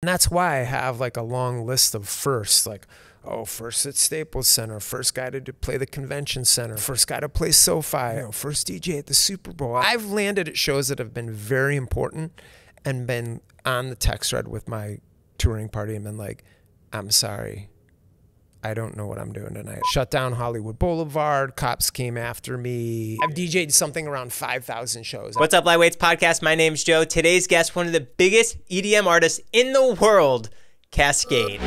And that's why I have like a long list of firsts, like, oh, first at Staples Center, first guy to play the convention center, first guy to play SoFi, you know, first DJ at the Super Bowl. I've landed at shows that have been very important and been on the text thread with my touring party and been like, I'm sorry, I don't know what I'm doing tonight. Shut down Hollywood Boulevard, cops came after me. I've DJ'd something around 5,000 shows. What's up, Lightweights Podcast? My name's Joe. Today's guest, one of the biggest EDM artists in the world, KASKADE.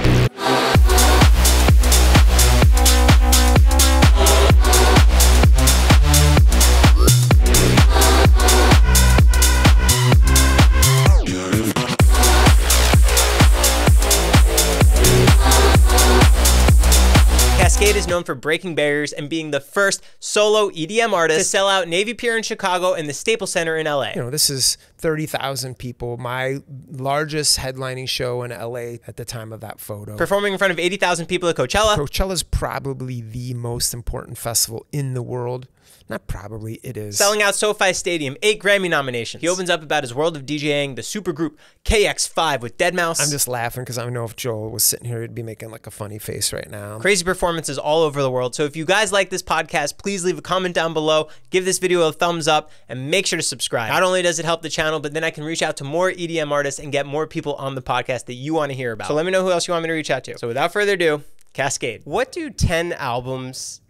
KASKADE is known for breaking barriers and being the first solo EDM artist to sell out Navy Pier in Chicago and the Staples Center in LA. You know, this is 30,000 people, my largest headlining show in LA at the time of that photo. Performing in front of 80,000 people at Coachella. Coachella's probably the most important festival in the world. Not probably, it is. Selling out SoFi Stadium, 8 Grammy nominations. He opens up about his world of DJing, the supergroup Kx5 with deadmau5. I'm just laughing because I know if Joel was sitting here, he'd be making like a funny face right now. Crazy performances all over the world. So if you guys like this podcast, please leave a comment down below, give this video a thumbs up, and make sure to subscribe. Not only does it help the channel, but then I can reach out to more EDM artists and get more people on the podcast that you want to hear about. So let me know who else you want me to reach out to. So without further ado, KASKADE. What do 10 albums,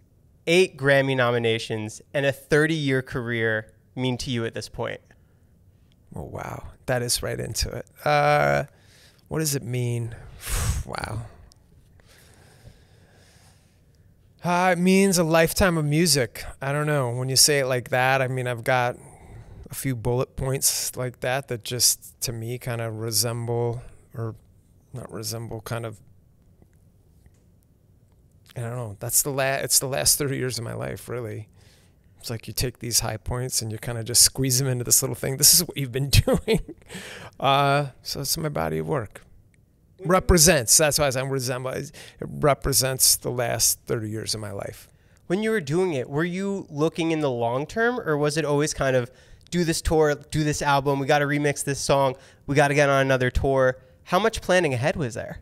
8 Grammy nominations, and a 30-year career mean to you at this point? Oh, wow. That is right into it. What does it mean? Wow. It means a lifetime of music. I don't know. When you say it like that, I mean, I've got a few bullet points like that that just, to me, kind of resemble, or not resemble, kind of, I don't know. That's it's the last 30 years of my life, really. It's like you take these high points and you kind of just squeeze them into this little thing. This is what you've been doing. So it's my body of work. Represents. That's why I'm resemble. It represents the last 30 years of my life. When you were doing it, were you looking in the long term, or was it always kind of do this tour, do this album, we got to remix this song, we got to get on another tour? How much planning ahead was there?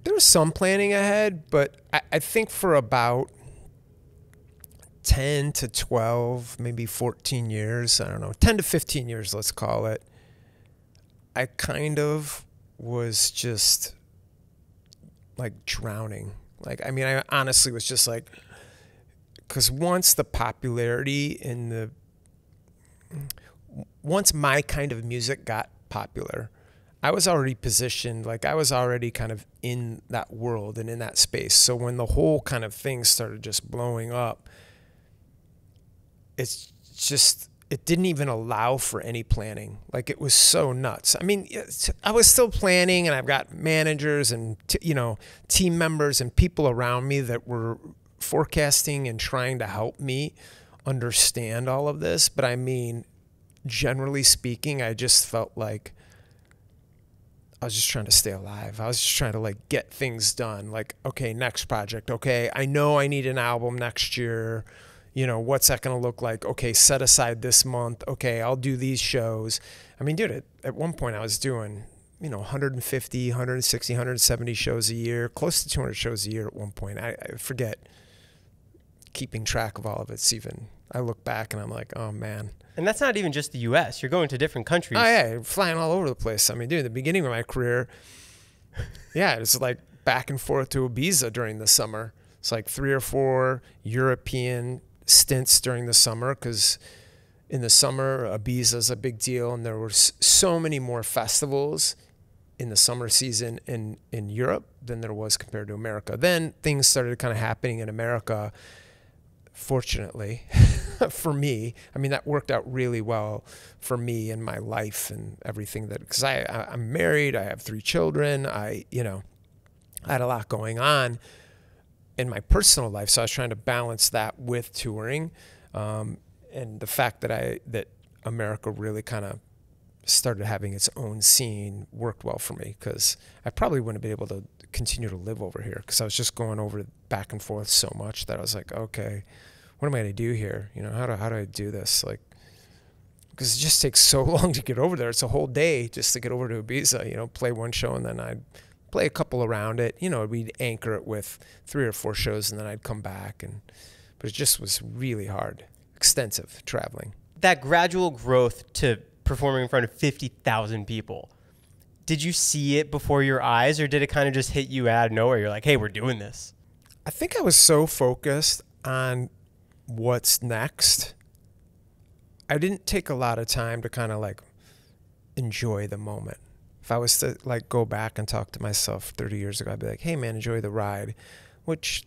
There was some planning ahead, but I think for about 10 to 12, maybe 14 years, I don't know, 10 to 15 years, let's call it, I kind of was just like drowning. Like, I mean, I honestly was just like, because once my kind of music got popular, I was already positioned, like I was already kind of in that world and in that space. So when the whole kind of thing started just blowing up, it didn't even allow for any planning. Like, it was so nuts. I mean, I was still planning, and I've got managers and, team members and people around me that were forecasting and trying to help me understand all of this. But I mean, generally speaking, I just felt like I was just trying to stay alive. I was just trying to like get things done. Like, okay, next project. Okay, I know I need an album next year. You know, what's that going to look like? Okay, set aside this month. Okay, I'll do these shows. I mean, dude, at one point I was doing, 150, 160, 170 shows a year, close to 200 shows a year at one point. I forget keeping track of all of it. I look back and I'm like, oh man. And that's not even just the U.S. You're going to different countries. Oh, yeah, flying all over the place. I mean, dude, at the beginning of my career, yeah, it was like back and forth to Ibiza during the summer. It's like 3 or 4 European stints during the summer, because in the summer, Ibiza is a big deal, and there were so many more festivals in the summer season in Europe than there was compared to America. Then things started kind of happening in America, fortunately, for me. I mean, that worked out really well for me and my life and everything, because I'm married, I have 3 children, I had a lot going on in my personal life. So I was trying to balance that with touring. And the fact that America really kind of started having its own scene worked well for me, because I probably wouldn't be able to continue to live over here, because I was just going over back and forth so much that I was like, okay, what am I going to do here? How do I do this? Like, because it just takes so long to get over there. It's a whole day just to get over to Ibiza, you know, play one show and then I'd play a couple around it. You know, we'd anchor it with 3 or 4 shows and then I'd come back. But it just was really hard, extensive traveling. That gradual growth to performing in front of 50,000 people, did you see it before your eyes, or did it kind of just hit you out of nowhere? You're like, hey, we're doing this. I think I was so focused on what's next. I didn't take a lot of time to kind of like enjoy the moment. If I was to like go back and talk to myself 30 years ago, I'd be like, hey man, enjoy the ride, which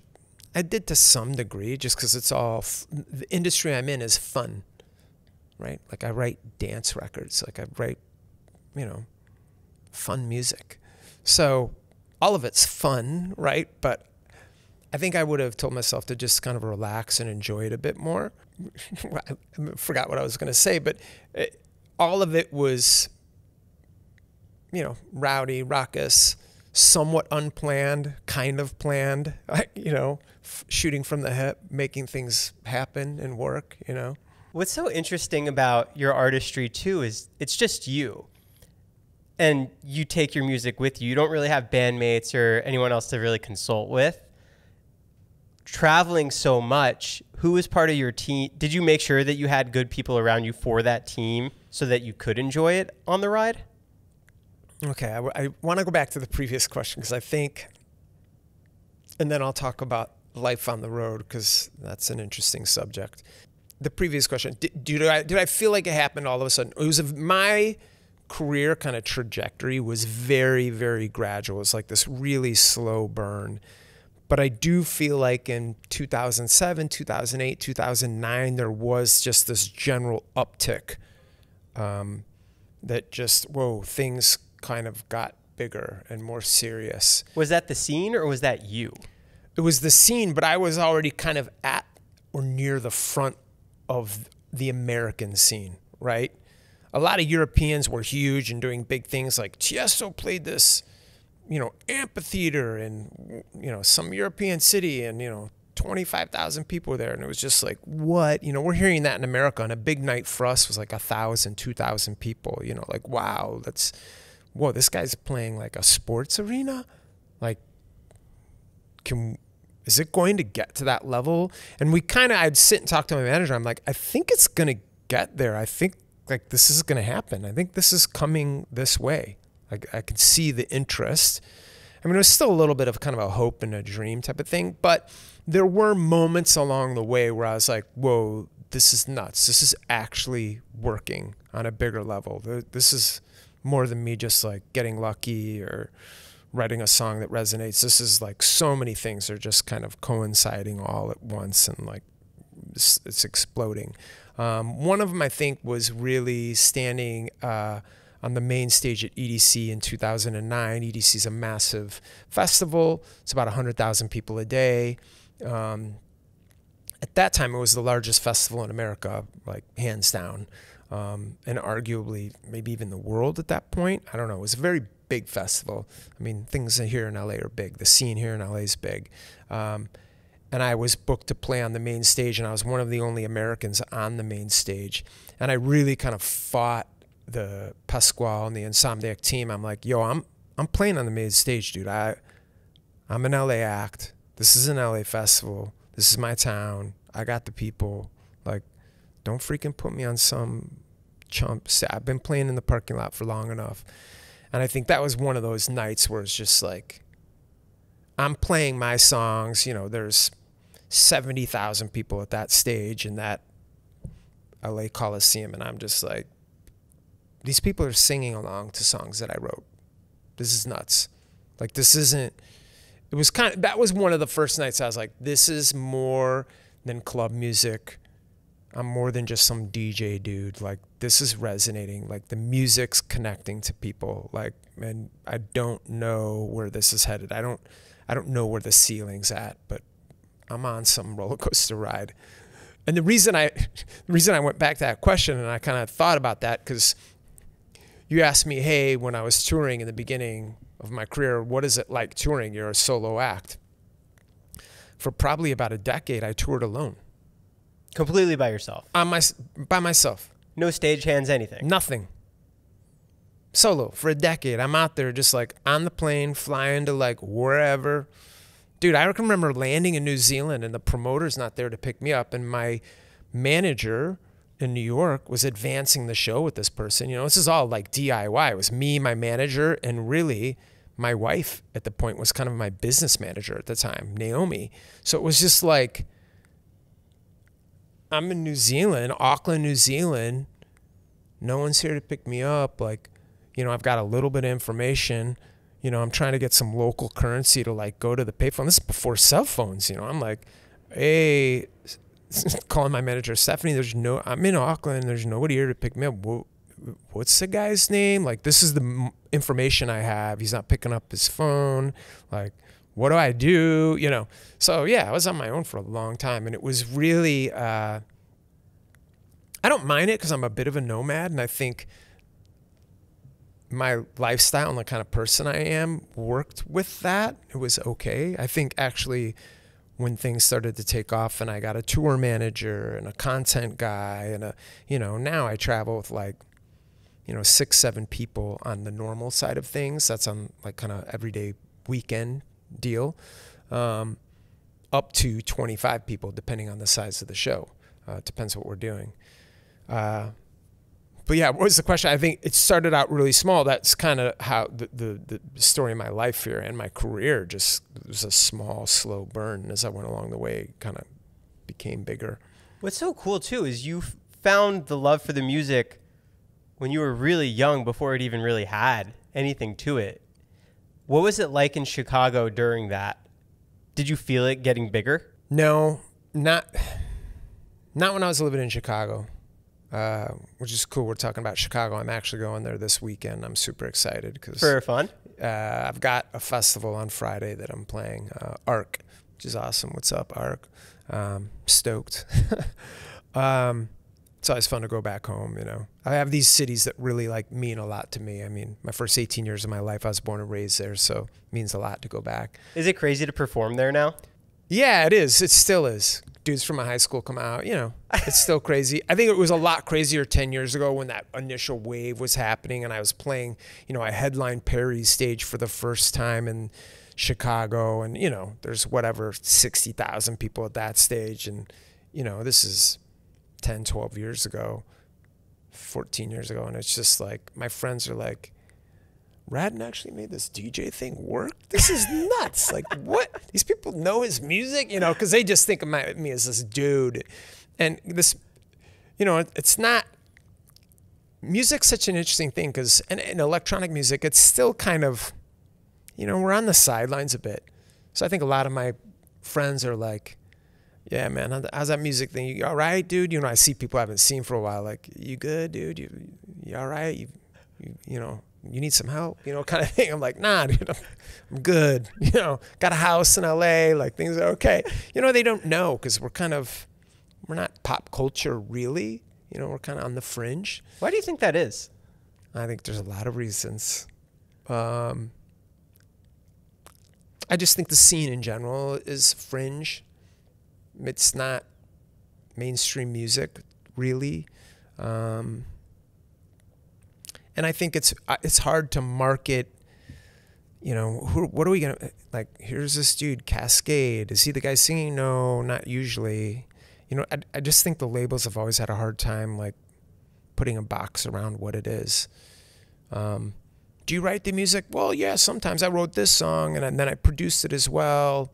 I did to some degree just because it's all, the industry I'm in is fun, right? Like I write dance records, like I write, you know, fun music. So all of it's fun, right? But I think I would have told myself to just kind of relax and enjoy it a bit more. I forgot what I was going to say, but all of it was, you know, rowdy, raucous, somewhat unplanned, kind of planned, you know, shooting from the hip, making things happen and work, you know. What's so interesting about your artistry too is it's just you. And you take your music with you. You don't really have bandmates or anyone else to really consult with. Traveling so much, who was part of your team? Did you make sure that you had good people around you for that team so that you could enjoy it on the ride? Okay, I want to go back to the previous question because I think, and then I'll talk about life on the road because that's an interesting subject. The previous question, did I feel like it happened all of a sudden? It was my career kind of trajectory was very, very gradual. It's like this really slow burn. But I do feel like in 2007, 2008, 2009, there was just this general uptick that just, whoa, things kind of got bigger and more serious. Was that the scene or was that you? It was the scene, but I was already kind of at or near the front of the American scene, right? A lot of Europeans were huge and doing big things, like Tiesto played this, you know, amphitheater in, you know, some European city, and, you know, 25,000 people were there. And it was just like, what? You know, we're hearing that in America, and a big night for us was like 1,000, 2,000 people, you know, like, wow, whoa, this guy's playing like a sports arena? Like, is it going to get to that level? And I'd sit and talk to my manager. I'm like, I think it's going to get there. I think like this is going to happen. I think this is coming this way. Like I could see the interest. I mean, it was still a little bit of kind of a hope and a dream type of thing, but there were moments along the way where I was like, whoa, this is nuts. This is actually working on a bigger level. This is more than me just like getting lucky or writing a song that resonates. This is like so many things are just kind of coinciding all at once, and like it's exploding. One of them, I think, was really standing on the main stage at EDC in 2009. EDC is a massive festival. It's about 100,000 people a day. At that time, it was the largest festival in America, like hands down, and arguably maybe even the world at that point. I don't know. It was a very big festival. I mean, things here in LA are big. The scene here in LA is big. And I was booked to play on the main stage, and I was one of the only Americans on the main stage. And I really kind of fought the Pasquale and the Insomniac team. I'm like, yo, I'm playing on the main stage, dude. I'm an LA act. This is an LA festival. This is my town. I got the people. Like, don't freaking put me on some chump. I've been playing in the parking lot for long enough. And I think that was one of those nights where it's just like, I'm playing my songs, you know, there's 70,000 people at that stage in that LA Coliseum, and I'm just like, these people are singing along to songs that I wrote. This is nuts. Like, this isn't, it was kind of, that was one of the first nights I was like, this is more than club music. I'm more than just some DJ dude. Like, this is resonating. Like, the music's connecting to people. Like, and I don't know where this is headed. I don't know where the ceiling's at, but I'm on some roller coaster ride. And the reason I went back to that question, and I kind of thought about that, because you asked me, hey, when I was touring in the beginning of my career, what is it like touring? You're a solo act. For probably about a decade, I toured alone. Completely by yourself? By myself. No stage-hands, anything? Nothing. Solo for a decade. I'm out there just like on the plane, flying to like wherever. Dude, I can remember landing in New Zealand and the promoter's not there to pick me up. And my manager in New York was advancing the show with this person. You know, this is all like DIY. It was me, my manager, and really my wife at the point was kind of my business manager at the time, Naomi. So it was just like, I'm in New Zealand, Auckland, New Zealand. No one's here to pick me up. Like, you know, I've got a little bit of information. You know, I'm trying to get some local currency to like go to the payphone. This is before cell phones. You know, I'm like, hey, calling my manager, Stephanie, I'm in Auckland. There's nobody here to pick me up. What's the guy's name? Like, this is the information I have. He's not picking up his phone. Like, what do I do? You know? So yeah, I was on my own for a long time, and it was really, I don't mind it because I'm a bit of a nomad, and I think my lifestyle and the kind of person I am worked with that. It was okay. I think actually when things started to take off and I got a tour manager and a content guy and now I travel with like, 6, 7 people on the normal side of things. That's on like kind of everyday weekend deal, up to 25 people, depending on the size of the show. It depends what we're doing. But yeah, what was the question? I think it started out really small. That's kind of how the story of my life here and my career just was a small, slow burn. As I went along the way, kind of became bigger. What's so cool too is you found the love for the music when you were really young, before it even really had anything to it. What was it like in Chicago during that? Did you feel it getting bigger? No, not when I was living in Chicago. Which is cool. We're talking about Chicago. I'm actually going there this weekend. I'm super excited because for fun. I've got a festival on Friday that I'm playing, ARC, which is awesome. What's up, ARC? Stoked. It's always fun to go back home. I have these cities that really like mean a lot to me. I mean, my first 18 years of my life, I was born and raised there, so it means a lot to go back. Is it crazy to perform there now? Yeah, it is. It still is. Dudes from my high school come out, it's still crazy. I think it was a lot crazier 10 years ago when that initial wave was happening and I was playing, I headlined Perry's stage for the first time in Chicago and, there's 60,000 people at that stage. And, this is 10, 12 years ago, 14 years ago. And it's just like, my friends are like, Raddon actually made this DJ thing work? This is nuts. Like, what? These people know his music, because they just think of me as this dude. And this, it's not, music's such an interesting thing because in electronic music, it's still kind of, we're on the sidelines a bit. So I think a lot of my friends are like, yeah, man, how's that music thing? You all right, dude? I see people I haven't seen for a while. Like, you good, dude? You all right? You need some help, kind of thing. I'm like, nah, dude, I'm good. Got a house in LA, like things are okay. They don't know because we're not pop culture really. We're kind of on the fringe. Why do you think that is? I think there's a lot of reasons. I just think the scene in general is fringe. It's not mainstream music really. And I think it's hard to market, what are we going to, like, here's this dude, KASKADE. Is he the guy singing? No, not usually. I just think the labels have always had a hard time, like, putting a box around what it is. Do you write the music? Well, yeah, sometimes I wrote this song and then I produced it as well.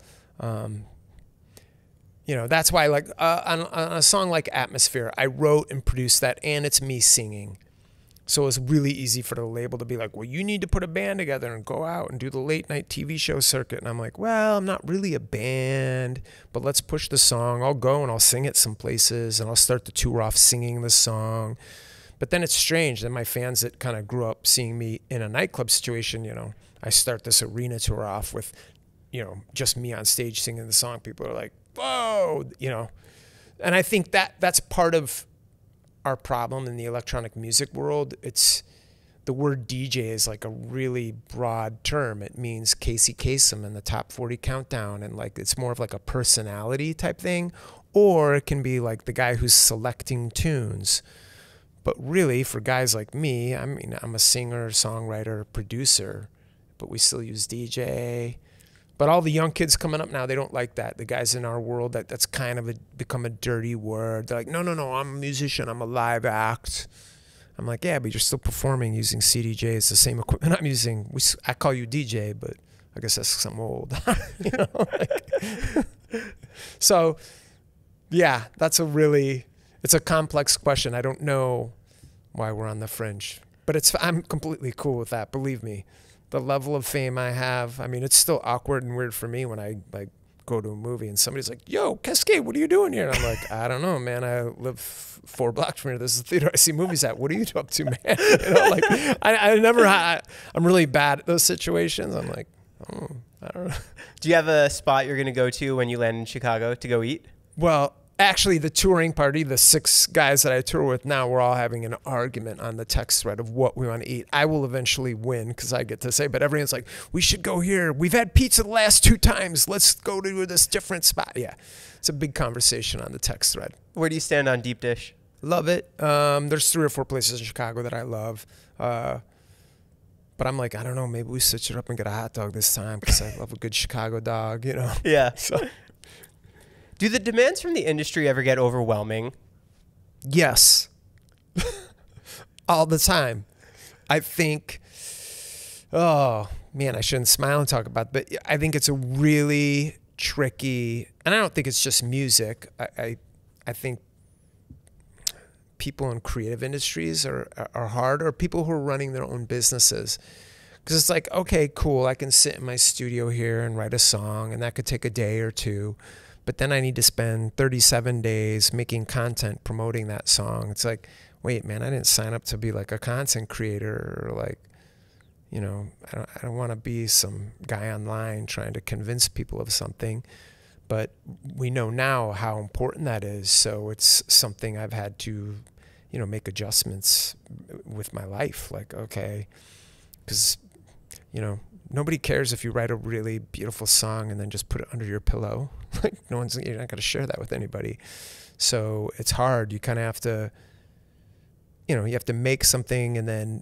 That's why, like, on a song like Atmosphere, I wrote and produced that and it's me singing. So it was really easy for the label to be like, well, you need to put a band together and go out and do the late night TV show circuit. And I'm like, well, I'm not really a band, but let's push the song. I'll go and I'll sing it some places and I'll start the tour off singing the song. But then it's strange that my fans that kind of grew up seeing me in a nightclub situation, I start this arena tour off with, just me on stage singing the song. People are like, whoa, and I think that's part of our problem in the electronic music world. It's the word DJ is like a really broad term. It means Casey Kasem in the top 40 countdown. And like, it's more of like a personality type thing, or it can be like the guy who's selecting tunes. But really, for guys like me, I mean, I'm a singer, songwriter, producer, but we still use DJ. But all the young kids coming up now, they don't like that. The guys in our world, that's kind of become a dirty word. They're like, no, I'm a musician. I'm a live act. I'm like, yeah, but you're still performing using CDJs, it's the same equipment I'm using. I call you DJ, but I guess that's because I'm old. You know, like, so, yeah, it's a complex question. I don't know why we're on the fringe, but I'm completely cool with that. Believe me, the level of fame I have, I mean, it's still awkward and weird for me when I like go to a movie and somebody's like, yo, Cascade, what are you doing here? And I'm like, I don't know, man. I live 4 blocks from here. This is the theater I see movies at. What are you up to, man? You know, like I'm really bad at those situations. I'm like, oh, I don't know. Do you have a spot you're going to go to when you land in Chicago to go eat? Well, actually, the touring party, the 6 guys that I tour with now, we're all having an argument on the text thread of what we want to eat. I will eventually win because I get to say, but everyone's like, we should go here. We've had pizza the last 2 times. Let's go to this different spot. Yeah, it's a big conversation on the text thread. Where do you stand on deep dish? Love it. There's 3 or 4 places in Chicago that I love. But I'm like, I don't know, maybe we switch it up and get a hot dog this time because I love a good Chicago dog, you know? Yeah. So. Do the demands from the industry ever get overwhelming? Yes. All the time. I think, oh, man, I shouldn't smile and talk about it, but I think it's a really tricky, and I don't think it's just music. I think people in creative industries are hard, or people who are running their own businesses. Because it's like, okay, cool, I can sit in my studio here and write a song, and that could take a day or 2. But then I need to spend 37 days making content promoting that song. It's like, wait, man, I didn't sign up to be like a content creator, or like, you know, I don't want to be some guy online trying to convince people of something. But we know now how important that is. So it's something I've had to, you know, make adjustments with my life. Like, okay, because, you know, nobody cares if you write a really beautiful song and then just put it under your pillow. Like, you're not going to share that with anybody. So it's hard. You kind of have to, you know, you have to make something and then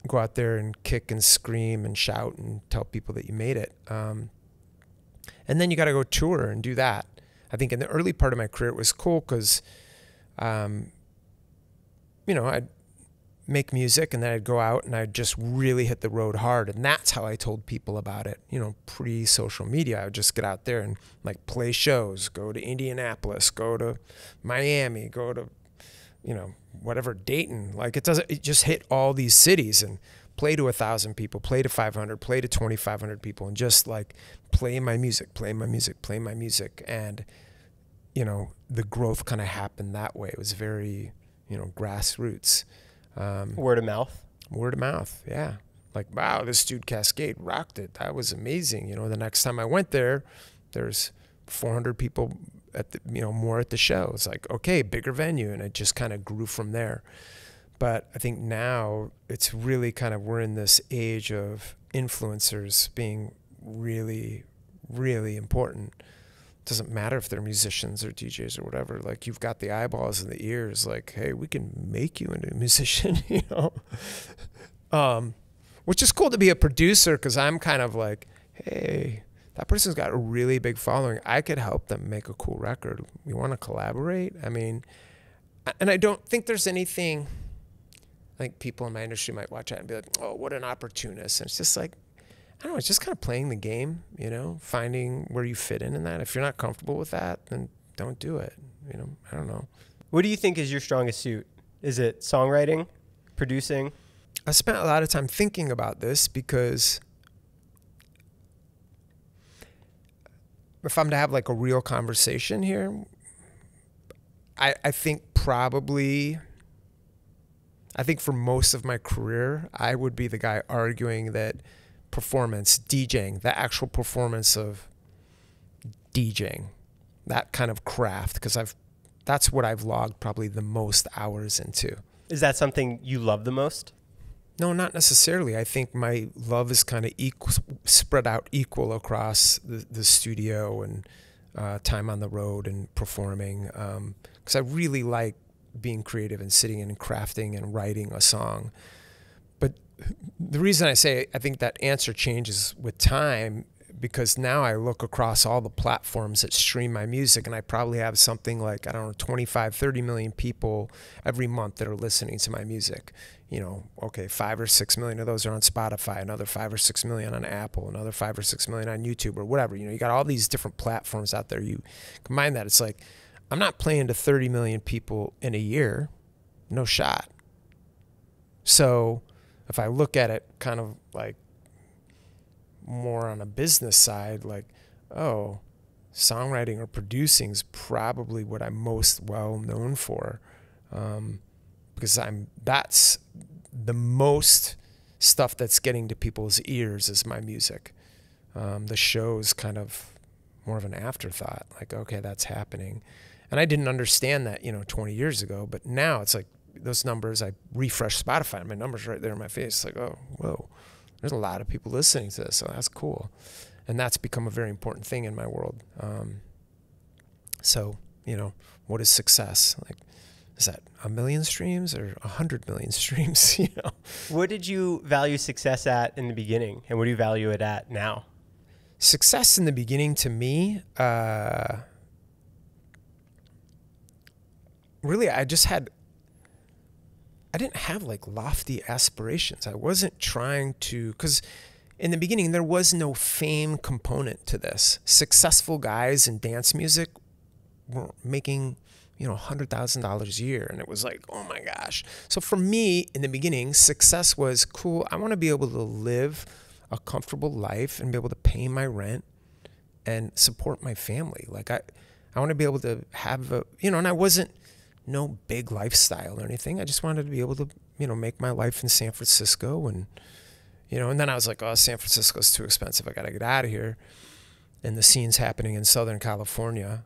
go out there and kick and scream and shout and tell people that you made it. And then you got to go tour and do that. I think in the early part of my career, it was cool because, you know, I'd make music and then I'd go out and I'd just really hit the road hard. And that's how I told people about it. You know, pre-social media, I would just get out there and like play shows, go to Indianapolis, go to Miami, go to, you know, whatever, Dayton. Like it just hit all these cities and play to 1,000 people, play to 500, play to 2,500 people, and just like play my music, play my music, play my music. And, you know, the growth kind of happened that way. It was very, you know, grassroots. Word of mouth. Word of mouth, yeah. Like, wow, this dude Cascade rocked it. That was amazing. You know, the next time I went there, there's 400 people at the, you know, more at the show. It's like, okay, bigger venue, and it just kind of grew from there. But I think now it's really kind of, we're in this age of influencers being really, really important. Doesn't matter if they're musicians or DJs or whatever. Like, you've got the eyeballs and the ears. Like, hey, we can make you into a musician, you know? Which is cool to be a producer, because I'm kind of like, hey, that person's got a really big following. I could help them make a cool record. We want to collaborate? I mean, and I don't think there's anything, like, people in my industry might watch that and be like, oh, what an opportunist. And it's just like, I don't know, it's just kind of playing the game, you know, finding where you fit in that. If you're not comfortable with that, then don't do it. You know, I don't know. What do you think is your strongest suit? Is it songwriting, producing? I spent a lot of time thinking about this, because if I'm to have like a real conversation here, I think probably, I think for most of my career, I would be the guy arguing that performance, DJing, the actual performance of DJing, that kind of craft, because that's what I've logged probably the most hours into. Is that something you love the most? No, not necessarily. I think my love is kind of spread out equal across the studio and time on the road and performing, because I really like being creative and sitting and crafting and writing a song. But the reason I say I think that answer changes with time, because now I look across all the platforms that stream my music, and I probably have something like, I don't know, 25, 30 million people every month that are listening to my music. You know, okay, 5 or 6 million of those are on Spotify, another 5 or 6 million on Apple, another 5 or 6 million on YouTube or whatever. You know, you got all these different platforms out there. You combine that, it's like, I'm not playing to 30 million people in a year. No shot. So if I look at it kind of like more on a business side, like, oh, songwriting or producing is probably what I'm most well known for, because that's the most stuff that's getting to people's ears is my music. The show's kind of more of an afterthought, like, okay, that's happening. And I didn't understand that, 20 years ago, but now it's like those numbers, I refresh Spotify and my numbers right there in my face. Like, oh, whoa. There's a lot of people listening to this, so that's cool. And that's become a very important thing in my world. So, what is success? Like, is that 1 million streams or 100 million streams? What did you value success at in the beginning, and what do you value it at now? Success in the beginning to me, really, I didn't have like lofty aspirations. I wasn't trying to, because in the beginning there was no fame component to this. Successful guys in dance music were making, $100,000 a year. And it was like, oh my gosh. So for me in the beginning, success was cool. I want to be able to live a comfortable life and be able to pay my rent and support my family. Like I want to be able to have and I wasn't no big lifestyle or anything. I just wanted to be able to, make my life in San Francisco. And, and then I was like, oh, San Francisco's too expensive. I got to get out of here. And the scene's happening in Southern California.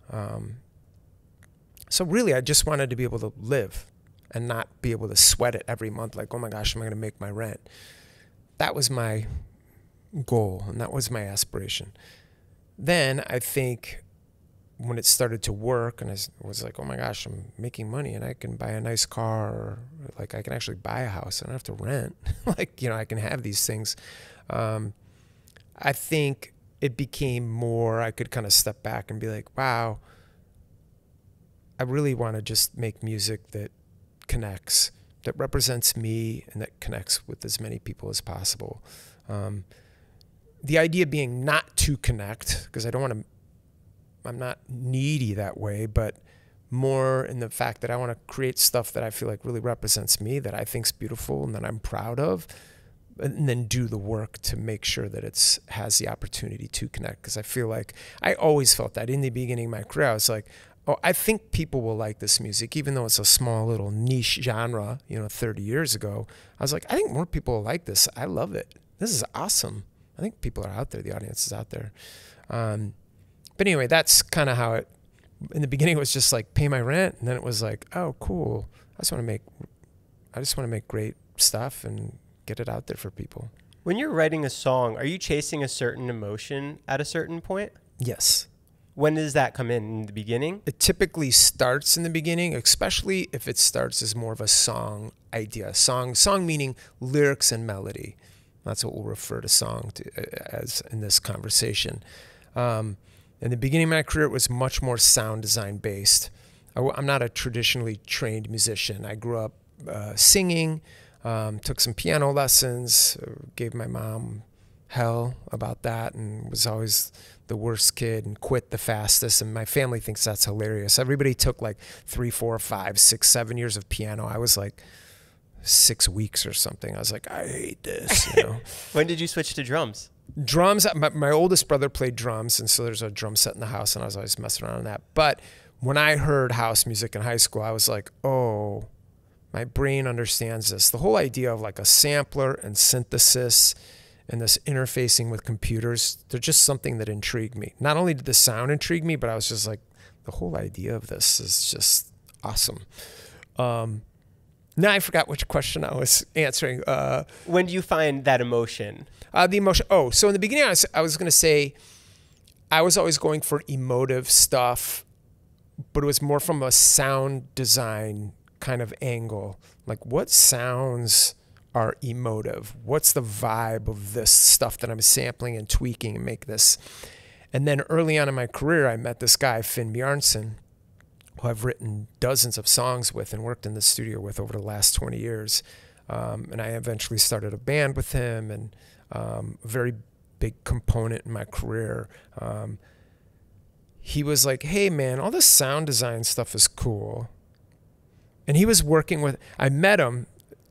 So really, I just wanted to be able to live and not be able to sweat it every month. Like, oh my gosh, am I going to make my rent? That was my goal. And that was my aspiration. Then I think when it started to work and I was like, oh my gosh, I'm making money and I can buy a nice car, or like I can actually buy a house. I don't have to rent. Like, I can have these things. I think it became more, I could kind of step back and be like, wow, I really want to just make music that connects, that represents me and that connects with as many people as possible. The idea being not to connect, because I'm not needy that way, but more in the fact that I want to create stuff that I feel like really represents me, that I think's beautiful and that I'm proud of, and then do the work to make sure that it has the opportunity to connect. Because I feel like I always felt that in the beginning of my career, I was like, oh, I think people will like this music, even though it's a small little niche genre, 30 years ago. I was like, I think more people will like this. I love it. This is awesome. I think people are out there. The audience is out there. But anyway, that's kind of how it, in the beginning it was just like pay my rent. And then it was like, oh, cool. I just want to make great stuff and get it out there for people. When you're writing a song, are you chasing a certain emotion at a certain point? Yes. When does that come in the beginning? It typically starts in the beginning, especially if it starts as more of a song idea. Song meaning lyrics and melody. That's what we'll refer to song as in this conversation. In the beginning of my career, it was much more sound design based. I'm not a traditionally trained musician. I grew up singing, took some piano lessons, gave my mom hell about that, and was always the worst kid and quit the fastest. And my family thinks that's hilarious. Everybody took like 3, 4, 5, 6, 7 years of piano. I was like 6 weeks or something. I was like, I hate this. When did you switch to drums? Drums, my oldest brother played drums, and so there's a drum set in the house, and I was always messing around on that. But when I heard house music in high school, I was like, oh, my brain understands this. The whole idea of like a sampler and synthesis and this interfacing with computers, they're just something that intrigued me. Not only did the sound intrigue me, but I was just like, the whole idea of this is just awesome. Now I forgot which question I was answering. When do you find that emotion? The emotion. Oh, so in the beginning, I was going to say I was always going for emotive stuff, but it was more from a sound design kind of angle. Like, what sounds are emotive? What's the vibe of this stuff that I'm sampling and tweaking and make this? And then early on in my career, I met this guy, Finn Bjarnson, who I've written dozens of songs with and worked in the studio with over the last 20 years. And I eventually started a band with him, and a very big component in my career. He was like, hey man, all this sound design stuff is cool. And he was working with, I met him,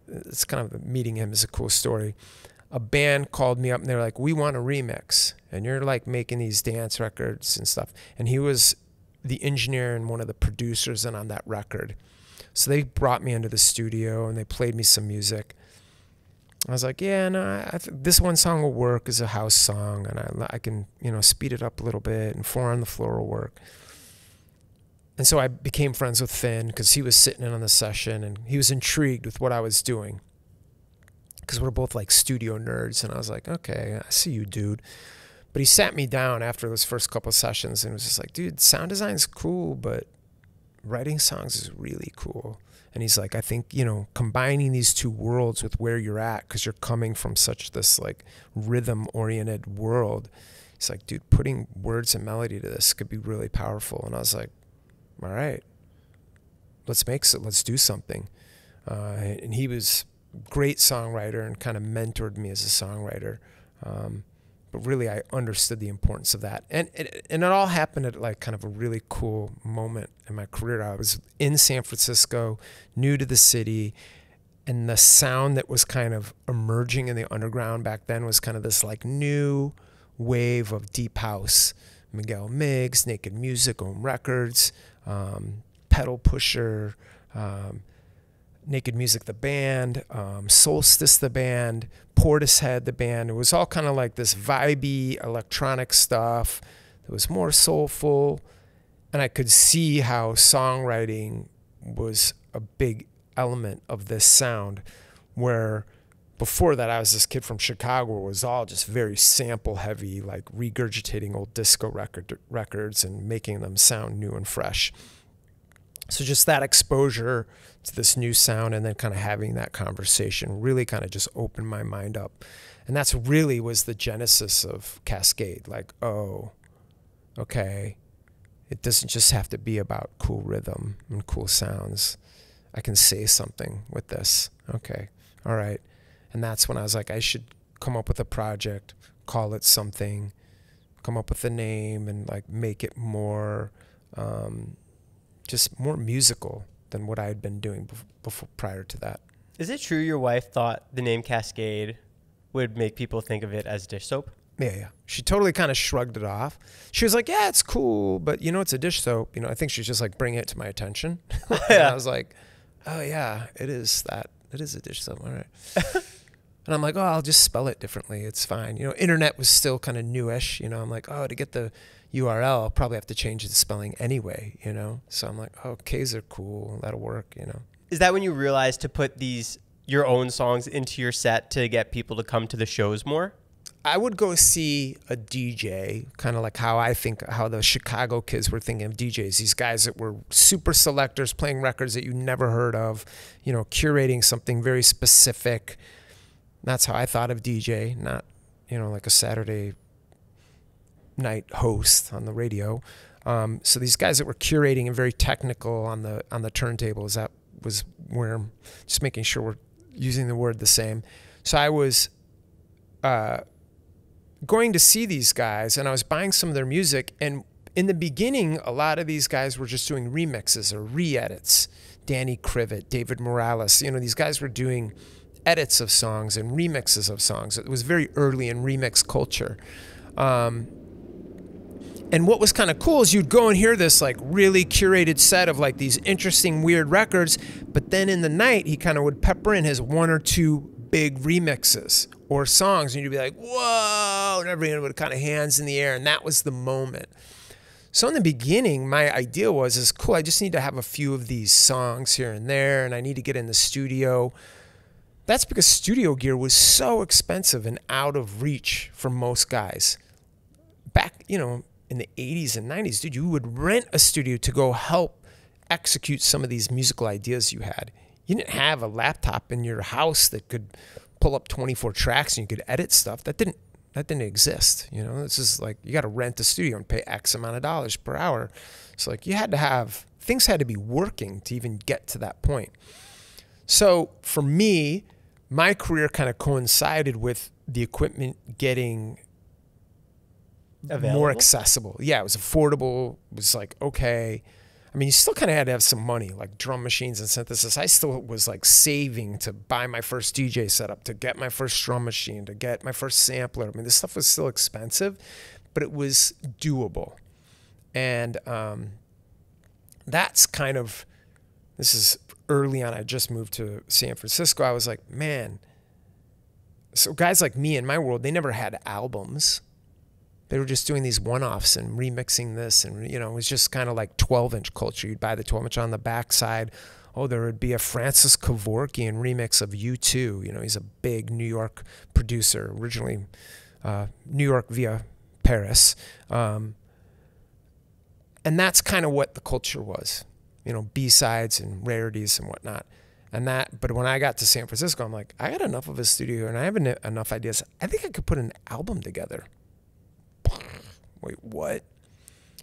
it's kind of, meeting him is a cool story. A band called me up and they're like, we want a remix. And you're like making these dance records and stuff. And he was the engineer and one of the producers on that record. So they brought me into the studio and they played me some music. I was like, yeah, no, this one song will work as a house song, and I can, you know, speed it up a little bit, and Four on the Floor will work. And so I became friends with Finn because he was sitting in on the session and he was intrigued with what I was doing, because we're both like studio nerds. And I was like, okay, I see you, dude. But he sat me down after those first couple of sessions and was just like, dude, sound design's cool, but writing songs is really cool. And he's like, I think, you know, combining these two worlds with where you're at, because you're coming from such this like rhythm-oriented world. He's like, dude, putting words and melody to this could be really powerful. And I was like, all right, let's do something. And he was a great songwriter and kind of mentored me as a songwriter. But really, I understood the importance of that. And it all happened at like kind of a really cool moment in my career. I was in San Francisco, new to the city, and the sound that was kind of emerging in the underground back then was kind of this like new wave of deep house. Miguel Miggs, Naked Music, Own Records, Pedal Pusher, Naked Music the band, Solstice the band, Portishead the band. It was all kind of like this vibey electronic stuff that was more soulful, and I could see how songwriting was a big element of this sound, where before that I was this kid from Chicago. It was all just very sample heavy, like regurgitating old disco records and making them sound new and fresh. So just that exposure to this new sound and then kind of having that conversation really kind of just opened my mind up. And that's really was the genesis of KASKADE. Like, oh, okay, it doesn't just have to be about cool rhythm and cool sounds. I can say something with this. Okay, all right. And that's when I was like, I should come up with a project, call it something, come up with a name, and like make it more, just more musical than what I had been doing before prior to that. Is it true your wife thought the name KASKADE would make people think of it as dish soap? Yeah. She totally kind of shrugged it off. She was like, yeah, it's cool, but you know, it's a dish soap. You know, I think she's just like bringing it to my attention. And I was like, oh yeah, it is that. It is a dish soap. All right. And I'm like, oh, I'll just spell it differently. It's fine. You know, internet was still kind of newish. You know, I'm like, oh, to get the URL, I'll probably have to change the spelling anyway, you know? So I'm like, oh, K's are cool. That'll work, you know? Is that when you realized to put your own songs into your set to get people to come to the shows more? I would go see a DJ, kind of like how the Chicago kids were thinking of DJs. These guys that were super selectors, playing records that you never heard of, you know, curating something very specific. That's how I thought of DJ, not, you know, like a Saturday night host on the radio. So these guys that were curating and very technical on the turntables, that was where I'm just making sure we're using the word the same. So I was going to see these guys, and I was buying some of their music. And in the beginning, a lot of these guys were just doing remixes or re-edits. Danny Krivit, David Morales, you know, these guys were doing edits of songs and remixes of songs. It was very early in remix culture. And what was kind of cool is you'd go and hear this like really curated set of like these interesting, weird records, but then in the night, he kind of would pepper in his one or two big remixes or songs, and you'd be like, whoa, and everyone would kind of hands in the air, and that was the moment. So in the beginning, my idea was, cool, I just need to have a few of these songs here and there, and I need to get in the studio. That's because studio gear was so expensive and out of reach for most guys. Back, you know, in the 80s and 90s, dude, you would rent a studio to go help execute some of these musical ideas you had. You didn't have a laptop in your house that could pull up 24 tracks and you could edit stuff. That didn't exist. You know, this is like, you got to rent a studio and pay X amount of dollars per hour. So like, you had to have, things had to be working to even get to that point. So for me, my career kind of coincided with the equipment getting more accessible. Yeah, it was affordable. It was like, okay. I mean, you still kind of had to have some money, like drum machines and synthesis. I still was like saving to buy my first DJ setup, to get my first drum machine, to get my first sampler. I mean, this stuff was still expensive, but it was doable. And that's kind of, this is early on. I just moved to San Francisco. I was like, man, so guys like me in my world, they never had albums. They were just doing these one-offs and remixing this, and you know, it was just kind of like 12-inch culture. You'd buy the 12-inch on the backside. Oh, there would be a Francis Kevorkian remix of U2. You know, he's a big New York producer, originally New York via Paris. And that's kind of what the culture was, you know, B-sides and rarities and whatnot. And that, but when I got to San Francisco, I'm like, I got enough of a studio and I have enough ideas. I think I could put an album together. Wait, what?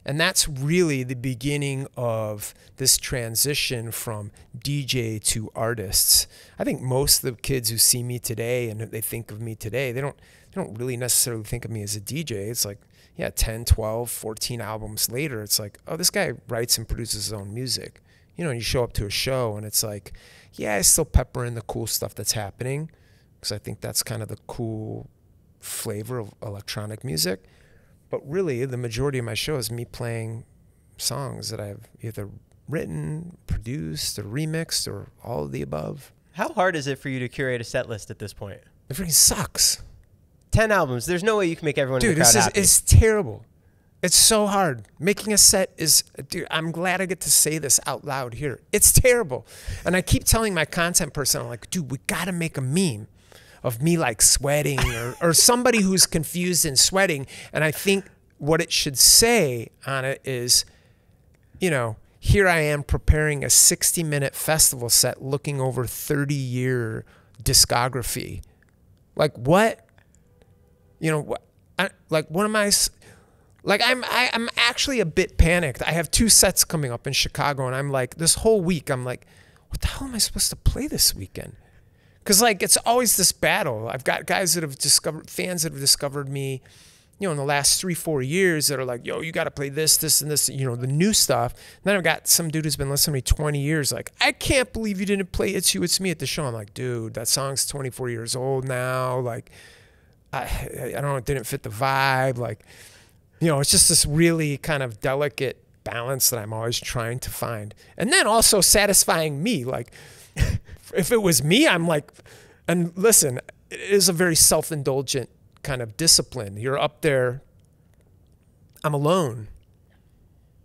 And that's really the beginning of this transition from DJ to artists. I think most of the kids who see me today and they think of me today, they don't really necessarily think of me as a DJ. It's like, yeah, 10, 12, 14 albums later, it's like, oh, this guy writes and produces his own music. You know, and you show up to a show and it's like, yeah, I still pepper in the cool stuff that's happening because I think that's kind of the cool flavor of electronic music. But really, the majority of my show is me playing songs that I've either written, produced, or remixed, or all of the above. How hard is it for you to curate a set list at this point? It freaking sucks. 10 albums. There's no way you can make everyone in the crowd happy. It's terrible. It's so hard. Making a set is, dude, I'm glad I get to say this out loud here. It's terrible. And I keep telling my content person, I'm like, dude, we got to make a meme of me like sweating or somebody who's confused and sweating. And I think what it should say on it is, you know, here I am preparing a 60-minute festival set looking over 30-year discography. Like what? You know, what am I, like I'm actually a bit panicked. I have 2 sets coming up in Chicago and I'm like, this whole week, I'm like, what the hell am I supposed to play this weekend? Because, like, it's always this battle. I've got guys that have discovered, fans that have discovered me, you know, in the last 3-4 years that are like, yo, you got to play this, this, and this, you know, the new stuff. And then I've got some dude who's been listening to me 20 years, like, I can't believe you didn't play It's You, It's Me at the show. I'm like, dude, that song's 24 years old now. Like, I don't know, it didn't fit the vibe. Like, you know, it's just this really kind of delicate balance that I'm always trying to find. And then also satisfying me, like, if it was me, I'm like, and listen, it is a very self-indulgent kind of discipline. You're up there, I'm alone.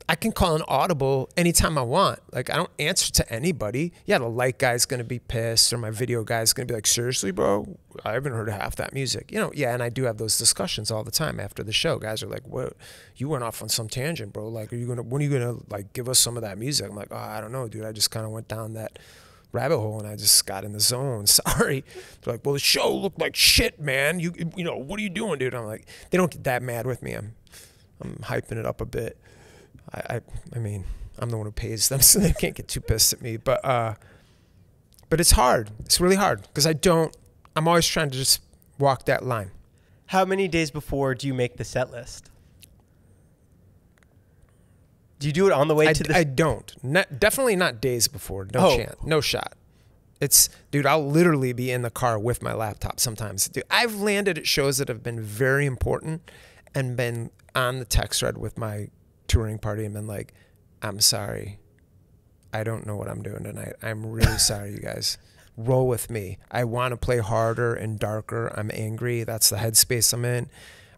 I can call an audible anytime I want. Like, I don't answer to anybody. Yeah, the light guy's going to be pissed or my video guy's going to be like, seriously, bro? I haven't heard half that music. You know, yeah, and I do have those discussions all the time after the show. Guys are like, what? You went off on some tangent, bro. Like, when are you going to, like, give us some of that music? I'm like, oh, I don't know, dude. I just kind of went down that rabbit hole and I just got in the zone. Sorry. They're like, well, the show looked like shit, man. You know, what are you doing, dude? I'm like, they don't get that mad with me. I'm hyping it up a bit. I mean, I'm the one who pays them, so they can't get too pissed at me. But it's hard. It's really hard because I'm always trying to just walk that line. How many days before do you make the set list? Do you do it on the way to the... I don't. Definitely not days before. No chance. No shot. It's, dude, I'll literally be in the car with my laptop sometimes. Dude, I've landed at shows that have been very important and been on the text thread with my touring party and been like, I'm sorry. I don't know what I'm doing tonight. I'm really sorry, you guys. Roll with me. I want to play harder and darker. I'm angry. That's the headspace I'm in.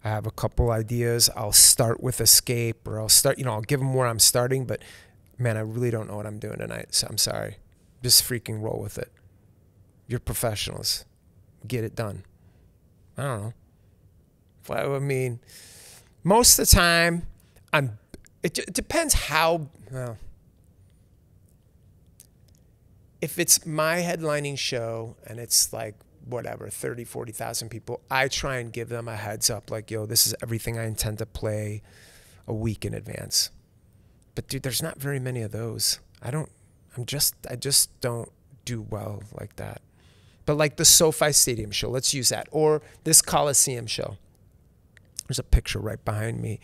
I have a couple ideas. I'll start with Escape, or I'll start, you know, I'll give them where I'm starting, but man, I really don't know what I'm doing tonight, so I'm sorry. Just freaking roll with it. You're professionals. Get it done. I don't know. Well, I mean, most of the time, it depends how, well, if it's my headlining show and it's like, whatever, 30, 40,000 people, I try and give them a heads up like, yo, this is everything I intend to play a week in advance. But dude, there's not very many of those. I just don't do well like that. But like the SoFi Stadium show, let's use that. Or this Coliseum show. There's a picture right behind me.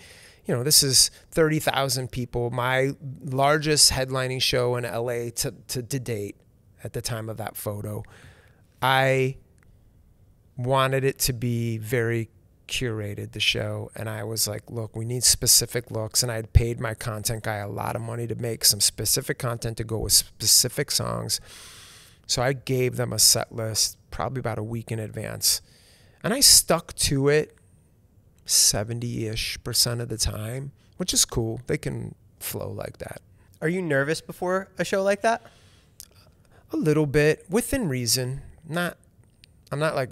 You know, this is 30,000 people. My largest headlining show in LA to date at the time of that photo. I wanted it to be very curated, the show, and I was like, look, we need specific looks, and I had paid my content guy a lot of money to make some specific content to go with specific songs. So I gave them a set list probably about a week in advance, and I stuck to it 70-ish% of the time, which is cool. They can flow like that. Are you nervous before a show like that? A little bit, within reason. I'm not like,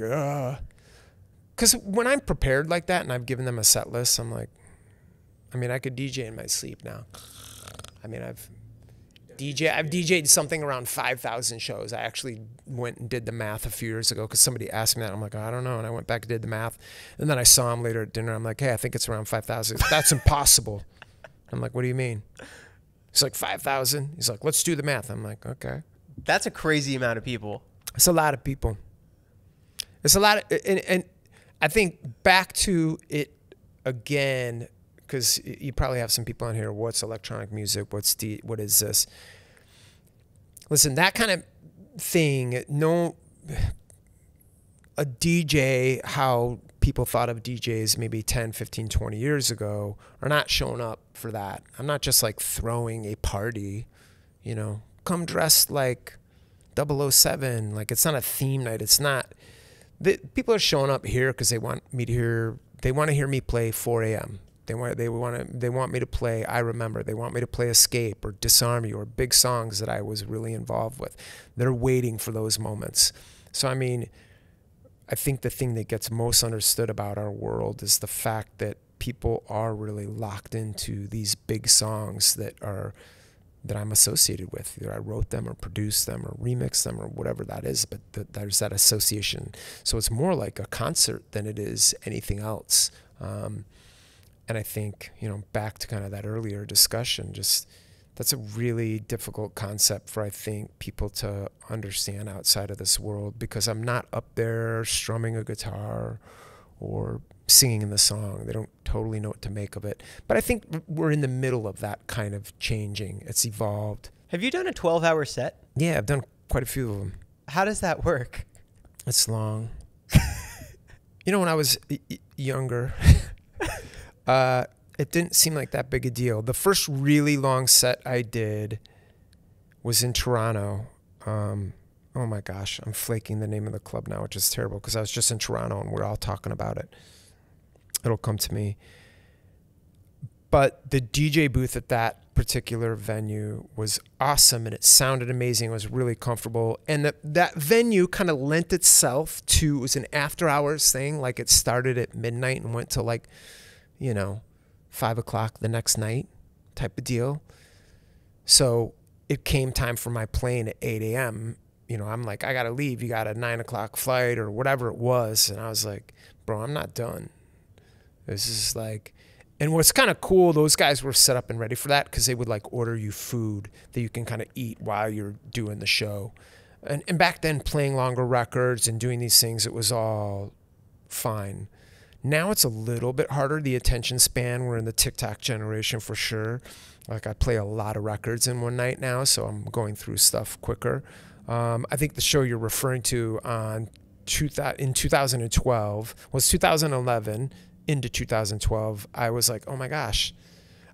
because when I'm prepared like that and I've given them a set list, I'm like, I mean, I could DJ in my sleep now. I mean, I've DJ'd something around 5,000 shows. I actually went and did the math a few years ago because somebody asked me that. I'm like, I don't know. And I went back and did the math. And then I saw him later at dinner. I'm like, hey, I think it's around 5,000. That's impossible. I'm like, what do you mean? He's like, 5,000. He's like, let's do the math. I'm like, okay. That's a crazy amount of people. It's a lot of people. It's a lot of, and I think back to it again, because you probably have some people on here, what's electronic music? What is this? Listen, that kind of thing, a DJ, how people thought of DJs maybe 10, 15, 20 years ago are not showing up for that. I'm not just like throwing a party, you know, come dressed like 007. Like, it's not a theme night. It's not. People are showing up here because they want me to hear. They want to hear me play 4 a.m. They want me to play I Remember. They want me to play Escape or Disarm You or big songs that I was really involved with. They're waiting for those moments. So I mean, I think the thing that gets most understood about our world is the fact that people are really locked into these big songs that I'm associated with. Either I wrote them or produced them or remixed them or whatever that is, but there's that association. So it's more like a concert than it is anything else. And I think, you know, back to kind of that earlier discussion, just that's a really difficult concept for, I think, people to understand outside of this world, because I'm not up there strumming a guitar or singing in the song. They don't totally know what to make of it. But I think we're in the middle of that kind of changing. It's evolved. Have you done a 12-hour set? Yeah, I've done quite a few of them. How does that work? It's long. You know, when I was younger, it didn't seem like that big a deal. The first really long set I did was in Toronto. Oh my gosh, I'm flaking the name of the club now, which is terrible because I was just in Toronto and we're all talking about it. It'll come to me. But the DJ booth at that particular venue was awesome and it sounded amazing. It was really comfortable. And that venue kind of lent itself to, it was an after hours thing. Like, it started at midnight and went to like, you know, 5 o'clock the next night type of deal. So it came time for my plane at 8 a.m. You know, I'm like, I got to leave. You got a 9 o'clock flight or whatever it was. And I was like, bro, I'm not done. This is like, and what's kind of cool, those guys were set up and ready for that because they would like order you food that you can kind of eat while you're doing the show. And back then, playing longer records and doing these things, it was all fine. Now it's a little bit harder, the attention span. We're in the TikTok generation for sure. Like, I play a lot of records in one night now, so I'm going through stuff quicker. I think the show you're referring to in 2012 was 2011 into 2012. I was like, oh my gosh.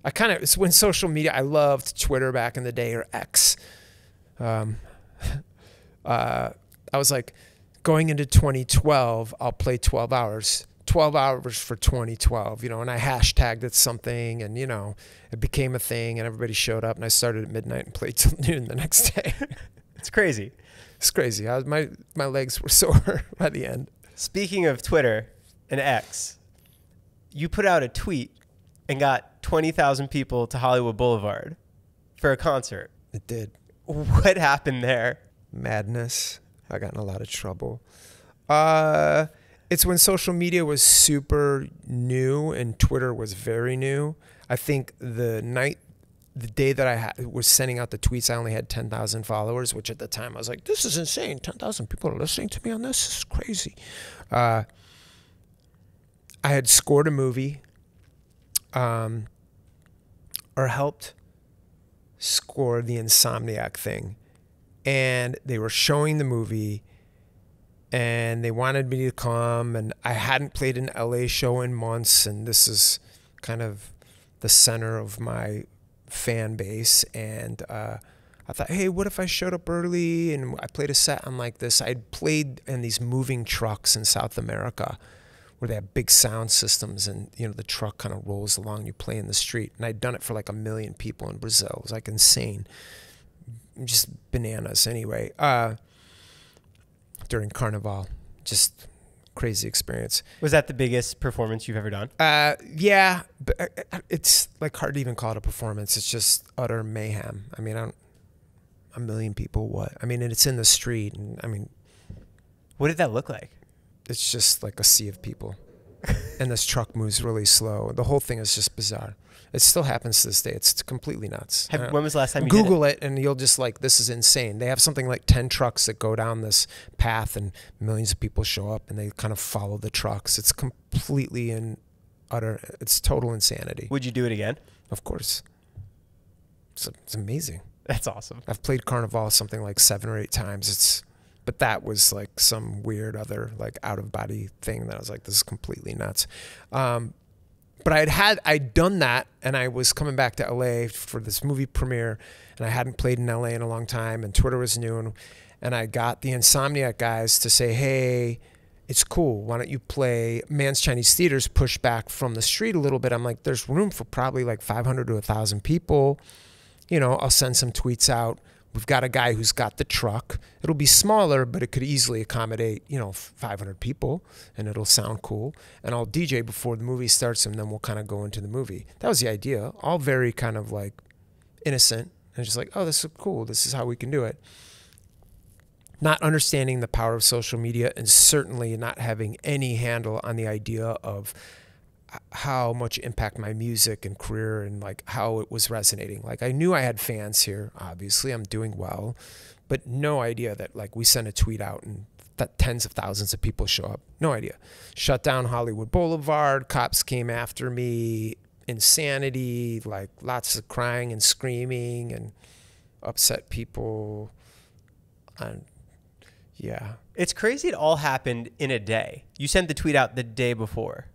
It's when social media, I loved Twitter back in the day, or X. I was like, going into 2012, I'll play 12 hours. 12 hours for 2012, you know, and I hashtagged it something, and, you know, it became a thing, and everybody showed up, and I started at midnight and played till noon the next day. It's crazy. It's crazy. My legs were sore by the end. Speaking of Twitter and X, you put out a tweet and got 20,000 people to Hollywood Boulevard for a concert. It did. What happened there? madness. I got in a lot of trouble. It's when social media was super new and Twitter was very new. I think the day that I was sending out the tweets, I only had 10,000 followers, which at the time I was like, this is insane. 10,000 people are listening to me on this. This is crazy. I had scored a movie, or helped score the Insomniac thing. And they were showing the movie and they wanted me to come, and I hadn't played an LA show in months, and this is kind of the center of my fan base. And I thought, hey, what if I showed up early and I played a set on like this? I'd played in these moving trucks in South America where they have big sound systems, and you know the truck kind of rolls along, you play in the street. And I'd done it for like 1 million people in Brazil. It was like insane. Just bananas anyway. During Carnival, just crazy experience. Was that the biggest performance you've ever done? Yeah, but it's like hard to even call it a performance. It's just utter mayhem. I mean, 1 million people, what? I mean, and it's in the street, and I mean, what did that look like? It's just like a sea of people. And this truck moves really slow. The whole thing is just bizarre. It still happens to this day. It's completely nuts. When was the last time you Google it and you'll just like, this is insane. They have something like 10 trucks that go down this path and millions of people show up and they kind of follow the trucks. It's completely it's total insanity. Would you do it again? Of course. It's amazing. That's awesome. I've played Carnival something like 7 or 8 times. But that was like some weird other like out of body thing that I was like, this is completely nuts. But I'd done that, and I was coming back to LA for this movie premiere, and I hadn't played in LA in a long time, and Twitter was new, and I got the Insomniac guys to say, hey, it's cool. Why don't you play Mann's Chinese Theater's pushed back from the street a little bit. I'm like, there's room for probably like 500 to 1,000 people. You know, I'll send some tweets out. We've got a guy who's got the truck. It'll be smaller, but it could easily accommodate, 500 people, and it'll sound cool. And I'll DJ before the movie starts, and then we'll kind of go into the movie. That was the idea. All very kind of like innocent, and just like, oh, this is cool. This is how we can do it. Not understanding the power of social media, and certainly not having any handle on the idea of how much impact my music and career and like how it was resonating. Like I knew I had fans here, obviously I'm doing well, but no idea that like we sent a tweet out and that tens of thousands of people show up. No idea. Shut down Hollywood Boulevard. Cops came after me. Insanity, like lots of crying and screaming and upset people. And yeah. It's crazy it all happened in a day. You sent the tweet out the day before.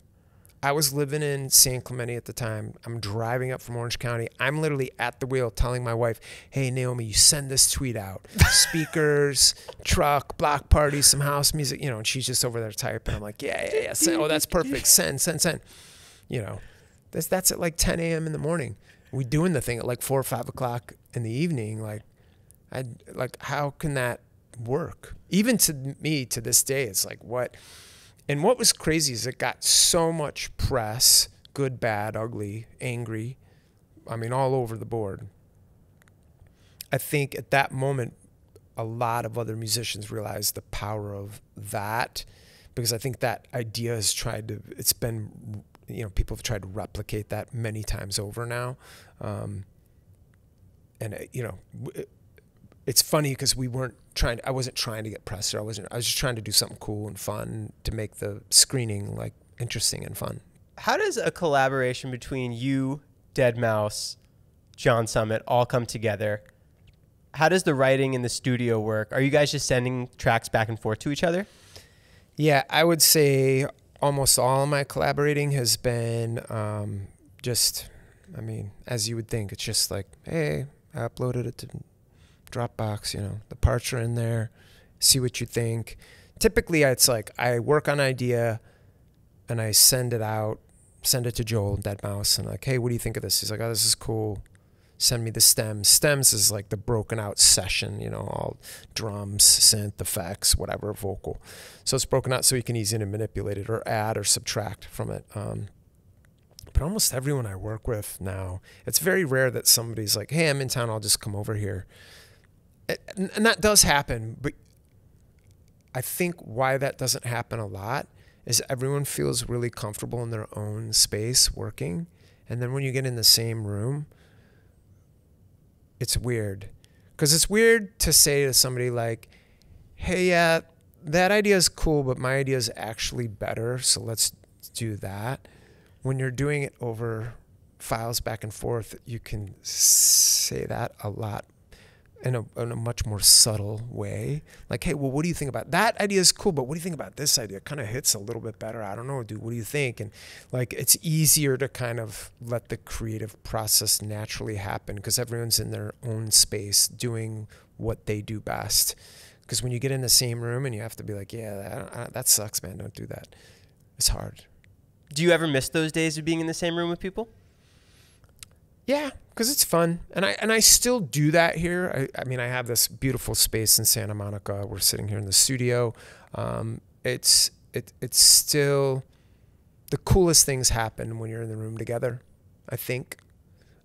I was living in San Clemente at the time. I'm driving up from Orange County. I'm literally at the wheel telling my wife, hey, Naomi, you send this tweet out. Speakers, truck, block party, some house music, and she's just over there typing. I'm like, yeah. Oh, that's perfect. Send. That's at like 10 a.m. in the morning. We doing the thing at like 4 or 5 o'clock in the evening. Like, how can that work? Even to me, to this day, it's like, what? And what was crazy is it got so much press, good, bad, ugly, angry. I mean, all over the board. I think at that moment, a lot of other musicians realized the power of that, because I think that idea has people have tried to replicate that many times over now. It's funny because I wasn't trying to get press, I was just trying to do something cool and fun to make the screening like interesting and fun. How does a collaboration between you, deadmau5, John Summit all come together? How does the writing in the studio work? Are you guys just sending tracks back and forth to each other? Yeah, I would say almost all of my collaborating has been as you would think. It's just like, hey, I uploaded it to Dropbox, the parts are in there, see what you think. Typically, it's like I work on an idea and I send it to Joel, deadmau5, and like, hey, what do you think of this? He's like, oh, this is cool. Send me the stems. Stems is like the broken out session, all drums, synth, effects, whatever, vocal. So it's broken out so you can easily manipulate it or add or subtract from it. But almost everyone I work with now, it's very rare that somebody's like, hey, I'm in town, I'll just come over here. And that does happen, but I think why that doesn't happen a lot is everyone feels really comfortable in their own space working. And then when you get in the same room, it's weird. Because it's weird to say to somebody like, hey, yeah, that idea is cool, but my idea is actually better, so let's do that. When you're doing it over files back and forth, you can say that a lot in a much more subtle way. Like, hey, well, what do you think about that idea is cool, but what do you think about this idea? It kind of hits a little bit better. I don't know, dude, what do you think? And like, it's easier to kind of let the creative process naturally happen because everyone's in their own space doing what they do best. Because when you get in the same room and you have to be like, yeah, that sucks, man, don't do that. It's hard. Do you ever miss those days of being in the same room with people? Yeah, because it's fun. And I still do that here. I mean, I have this beautiful space in Santa Monica. We're sitting here in the studio. It's still, the coolest things happen when you're in the room together, I think.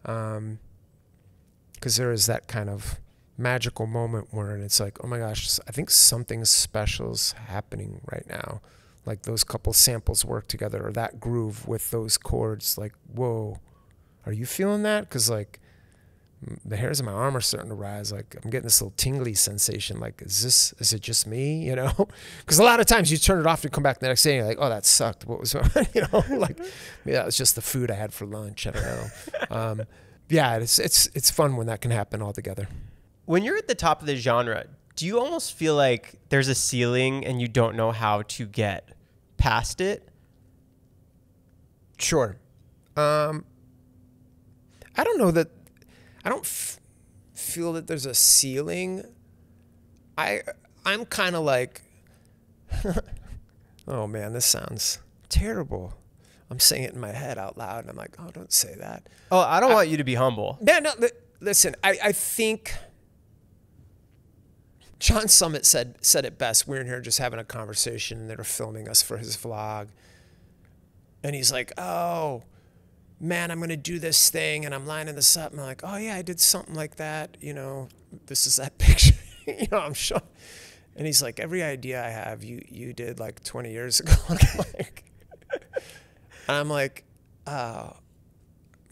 Because there is that kind of magical moment where it's like, oh my gosh, I think something special is happening right now. Like those couple samples work together, or that groove with those chords, like, whoa, are you feeling that? Because like the hairs on my arm are starting to rise. Like I'm getting this little tingly sensation. Like, is it just me? You know? Because a lot of times you turn it off and come back the next day and you're like, oh, that sucked. What was, you know, like maybe that was just the food I had for lunch. I don't know. Yeah, it's fun when that can happen all together. When you're at the top of the genre, do you almost feel like there's a ceiling and you don't know how to get past it? Sure. I don't know that, I don't feel that there's a ceiling. I'm kind of like, oh man, this sounds terrible. I'm saying it in my head out loud and I'm like, oh, don't say that. Oh, I don't want you to be humble. No, listen, I think John Summit said it best. We're in here just having a conversation and they were filming us for his vlog. And he's like, oh, man, I'm going to do this thing. And I'm lining this up. And I'm like, oh, yeah, I did something like that. You know, this is that picture. You know, I'm sure. And he's like, every idea I have, you did like 20 years ago. And I'm like,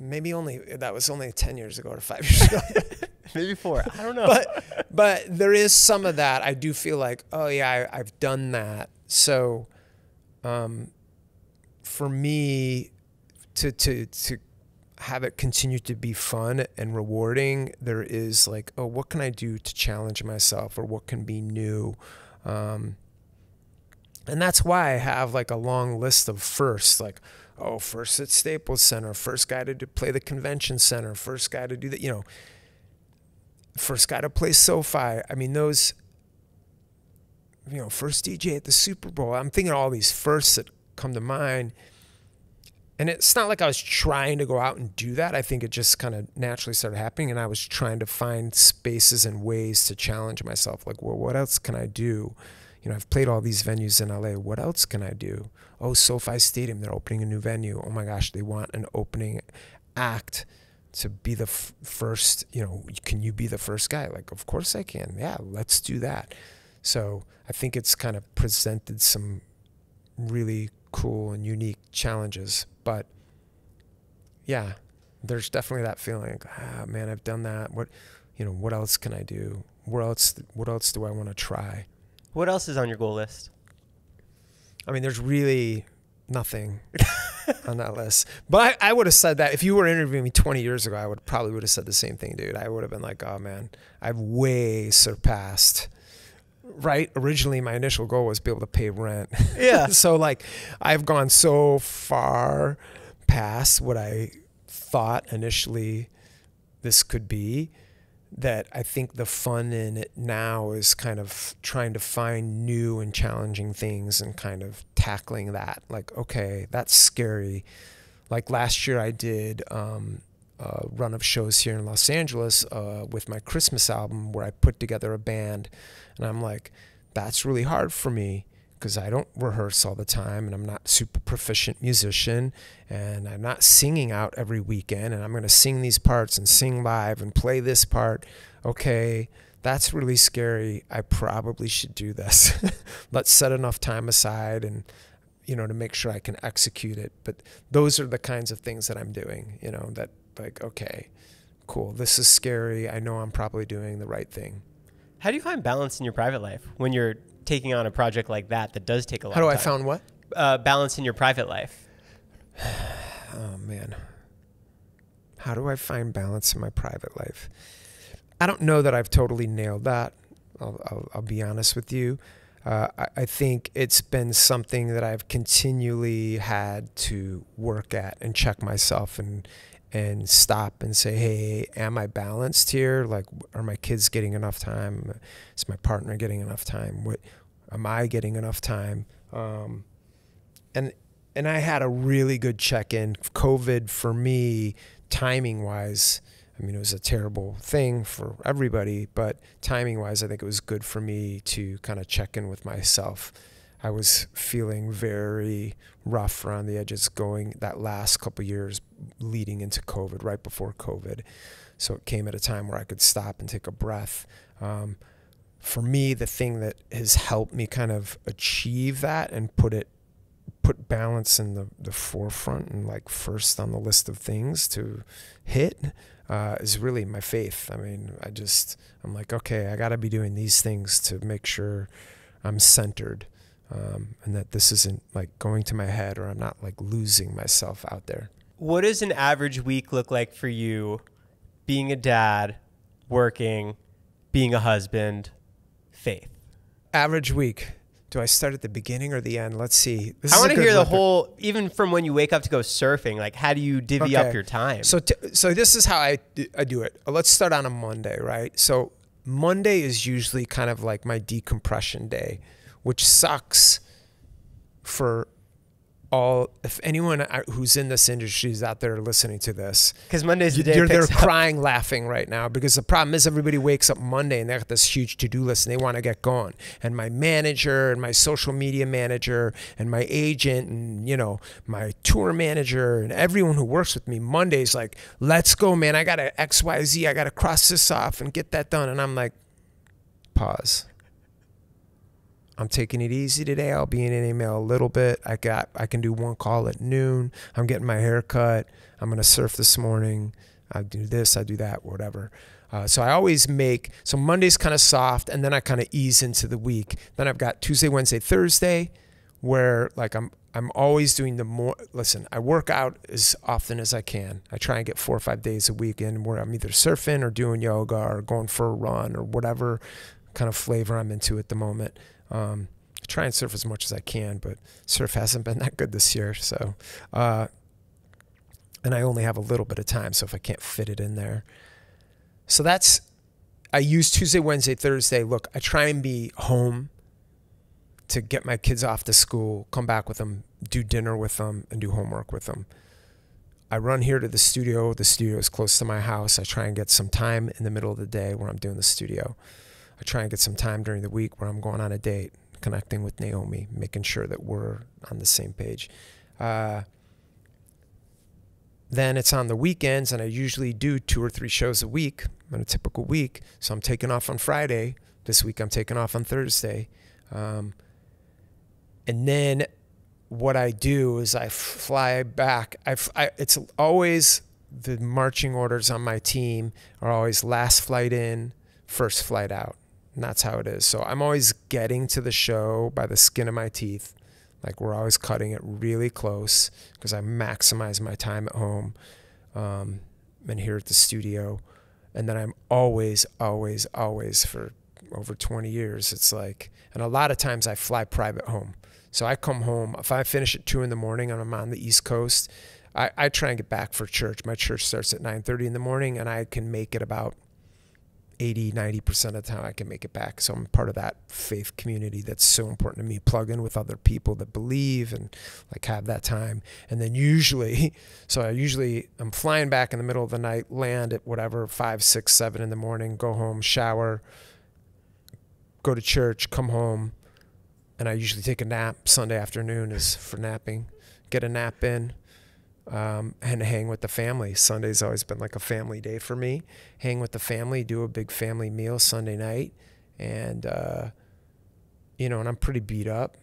maybe that was only 10 years ago or 5 years ago. Maybe 4. I don't know. But there is some of that. I do feel like, oh yeah, I've done that. So, for me to have it continue to be fun and rewarding, there is like, oh, what can I do to challenge myself, or what can be new? And that's why I have like a long list of firsts, like, oh, first at Staples Center, first guy to play the convention center, first guy to do that, you know, first guy to play SoFi. I mean, those, you know, first DJ at the Super Bowl. I'm thinking of all these firsts that come to mind. And it's not like I was trying to go out and do that. I think it just kind of naturally started happening. And I was trying to find spaces and ways to challenge myself. Like, well, what else can I do? You know, I've played all these venues in LA. What else can I do? Oh, SoFi Stadium, they're opening a new venue. Oh my gosh, they want an opening act to be the first, you know, can you be the first guy? Like, of course I can. Yeah, let's do that. So I think it's kind of presented some really cool and unique challenges. But yeah, there's definitely that feeling like, man, I've done that. What else can I do? What else do I want to try? What else is on your goal list? I mean, there's really nothing on that list. But I would have said that if you were interviewing me 20 years ago, I probably would have said the same thing, dude. I would have been like, oh man, I've way surpassed. Right? Originally, my initial goal was to be able to pay rent. Yeah. So like, I've gone so far past what I thought initially this could be, that I think the fun in it now is kind of trying to find new and challenging things and kind of tackling that. Like, okay, that's scary. Like last year I did a run of shows here in Los Angeles with my Christmas album, where I put together a band. And I'm like, that's really hard for me because I don't rehearse all the time and I'm not a super proficient musician and I'm not singing out every weekend, and I'm going to sing these parts and sing live and play this part. Okay, that's really scary. I probably should do this. Let's set enough time aside and, you know, to make sure I can execute it. But those are the kinds of things that I'm doing, you know, that like, okay, cool. This is scary. I know I'm probably doing the right thing. How do you find balance in your private life when you're taking on a project like that does take a lot of time? How do I find what? Balance in your private life. Oh, man. How do I find balance in my private life? I don't know that I've totally nailed that. I'll be honest with you. I think it's been something that I've continually had to work at and check myself and stop and say, hey, am I balanced here? Like, are my kids getting enough time? Is my partner getting enough time? What am I getting enough time? And I had a really good check-in. COVID for me, timing-wise, I mean, it was a terrible thing for everybody, but timing-wise, I think it was good for me to kind of check in with myself. I was feeling very rough around the edges going that last couple of years leading into COVID, right before COVID. So it came at a time where I could stop and take a breath. For me, the thing that has helped me kind of achieve that and put balance in the forefront and like first on the list of things to hit is really my faith. I mean, I'm like, okay, I got to be doing these things to make sure I'm centered, and that this isn't like going to my head or I'm not like losing myself out there. What does an average week look like for you being a dad, working, being a husband, faith? Average week. Do I start at the beginning or the end? Let's see. I want to hear the whole, even from when you wake up to go surfing, like how do you divvy up your time? So this is how I do it. Let's start on a Monday, right? So Monday is usually kind of like my decompression day, which sucks for if anyone who's in this industry is out there listening to this, because Monday's the day they're crying, laughing right now, because the problem is everybody wakes up Monday and they got this huge to-do list and they want to get going. And my manager and my social media manager and my agent and, you know, my tour manager and everyone who works with me, Monday's like, let's go, man. I got to XYZ. I got to cross this off and get that done. And I'm like, pause. I'm taking it easy today. I'll be in an email a little bit. I can do one call at noon. I'm getting my hair cut. I'm going to surf this morning. I do this, I do that, whatever. So I always so Monday's kind of soft, and then I kind of ease into the week. Then I've got Tuesday, Wednesday, Thursday, where like I'm always doing I work out as often as I can. I try and get 4 or 5 days a week in where I'm either surfing or doing yoga or going for a run or whatever kind of flavor I'm into at the moment. I try and surf as much as I can, but surf hasn't been that good this year. So, and I only have a little bit of time. So if I can't fit it in there, so I use Tuesday, Wednesday, Thursday. Look, I try and be home to get my kids off to school, come back with them, do dinner with them, and do homework with them. I run here to the studio. The studio is close to my house. I try and get some time in the middle of the day where I'm doing the studio. I try and get some time during the week where I'm going on a date, connecting with Naomi, making sure that we're on the same page. Then it's on the weekends, and I usually do 2 or 3 shows a week on a typical week. So I'm taking off on Friday. This week I'm taking off on Thursday. And then what I do is I fly back. It's always the marching orders on my team are always last flight in, first flight out. And that's how it is. So I'm always getting to the show by the skin of my teeth. Like we're always cutting it really close because I maximize my time at home and here at the studio. And then I'm always for over 20 years, it's like, and a lot of times I fly private home. So I come home, if I finish at 2 in the morning and I'm on the East Coast, I try and get back for church. My church starts at 9:30 in the morning and I can make it about 80-90% of the time I can make it back. So I'm part of that faith community that's so important to me. Plug in with other people that believe and like have that time. And then I'm flying back in the middle of the night, land at whatever 5, 6, 7 in the morning, go home, shower, go to church, come home, and I usually take a nap. Sunday afternoon is for napping. Get a nap in. and hang with the family. Sunday's always been like a family day for me. Hang with the family, do a big family meal Sunday night. And, you know, and I'm pretty beat up,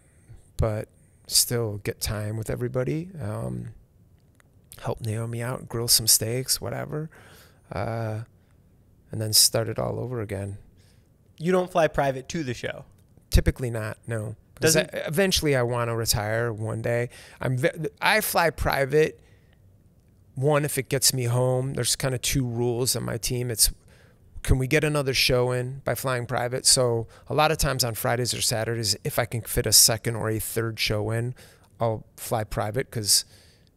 but still get time with everybody. Help Naomi out, grill some steaks, whatever. And then start it all over again. You don't fly private to the show? Typically not, no. Eventually I want to retire one day. I fly private. One, if it gets me home. There's kind of two rules on my team. It's, can we get another show in by flying private? So a lot of times on Fridays or Saturdays, if I can fit a second or a third show in, I'll fly private because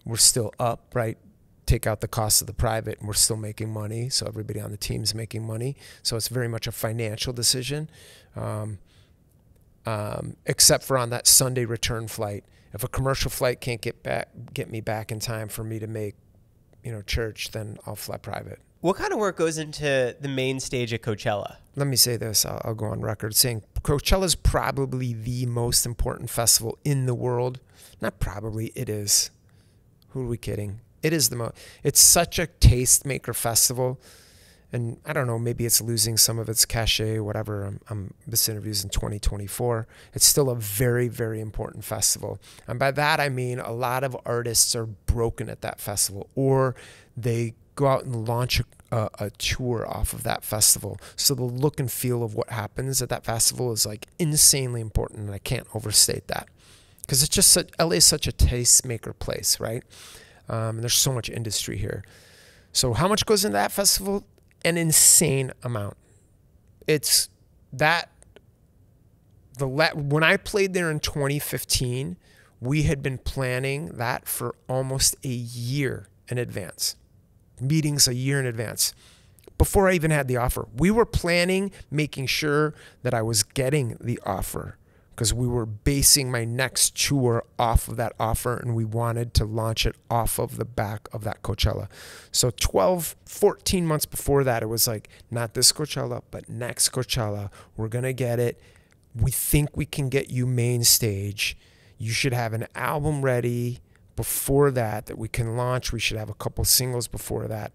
we're still up, right? Take out the cost of the private and we're still making money. So everybody on the team is making money. So it's very much a financial decision. Except for on that Sunday return flight. If a commercial flight can't get me back in time for me to make, you know, church, then I'll fly private. What kind of work goes into the main stage at Coachella? Let me say this. I'll go on record saying Coachella is probably the most important festival in the world. Not probably, it is. Who are we kidding? It is the most. It's such a tastemaker festival. And I don't know, maybe it's losing some of its cachet, whatever. This interview's in 2024. It's still a very, very important festival. And by that, I mean a lot of artists are broken at that festival, or they go out and launch a tour off of that festival. So the look and feel of what happens at that festival is like insanely important. And I can't overstate that because it's just LA is such a tastemaker place, right? And there's so much industry here. So how much goes into that festival? An insane amount. It's that when I played there in 2015, we had been planning that for almost a year in advance. Meetings a year in advance. Before I even had the offer. We were planning, making sure that I was getting the offer because we were basing my next tour off of that offer and we wanted to launch it off of the back of that Coachella. So 12, 14 months before that, it was like, not this Coachella, but next Coachella. We're going to get it. We think we can get you main stage. You should have an album ready before that we can launch. We should have a couple singles before that.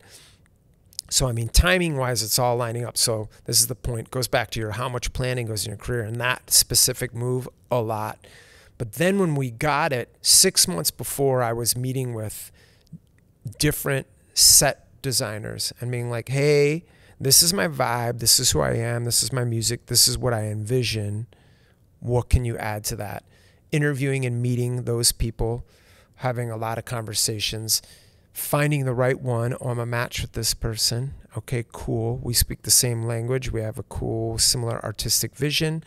So, I mean, timing-wise, it's all lining up. So this is the point. Goes back to your how much planning goes in your career. And that specific move, a lot. But then when we got it, 6 months before, I was meeting with different set designers and being like, hey, this is my vibe. This is who I am. This is my music. This is what I envision. What can you add to that? Interviewing and meeting those people, having a lot of conversations, finding the right one. Oh, I'm a match with this person. Okay, cool. We speak the same language. We have a cool, similar artistic vision.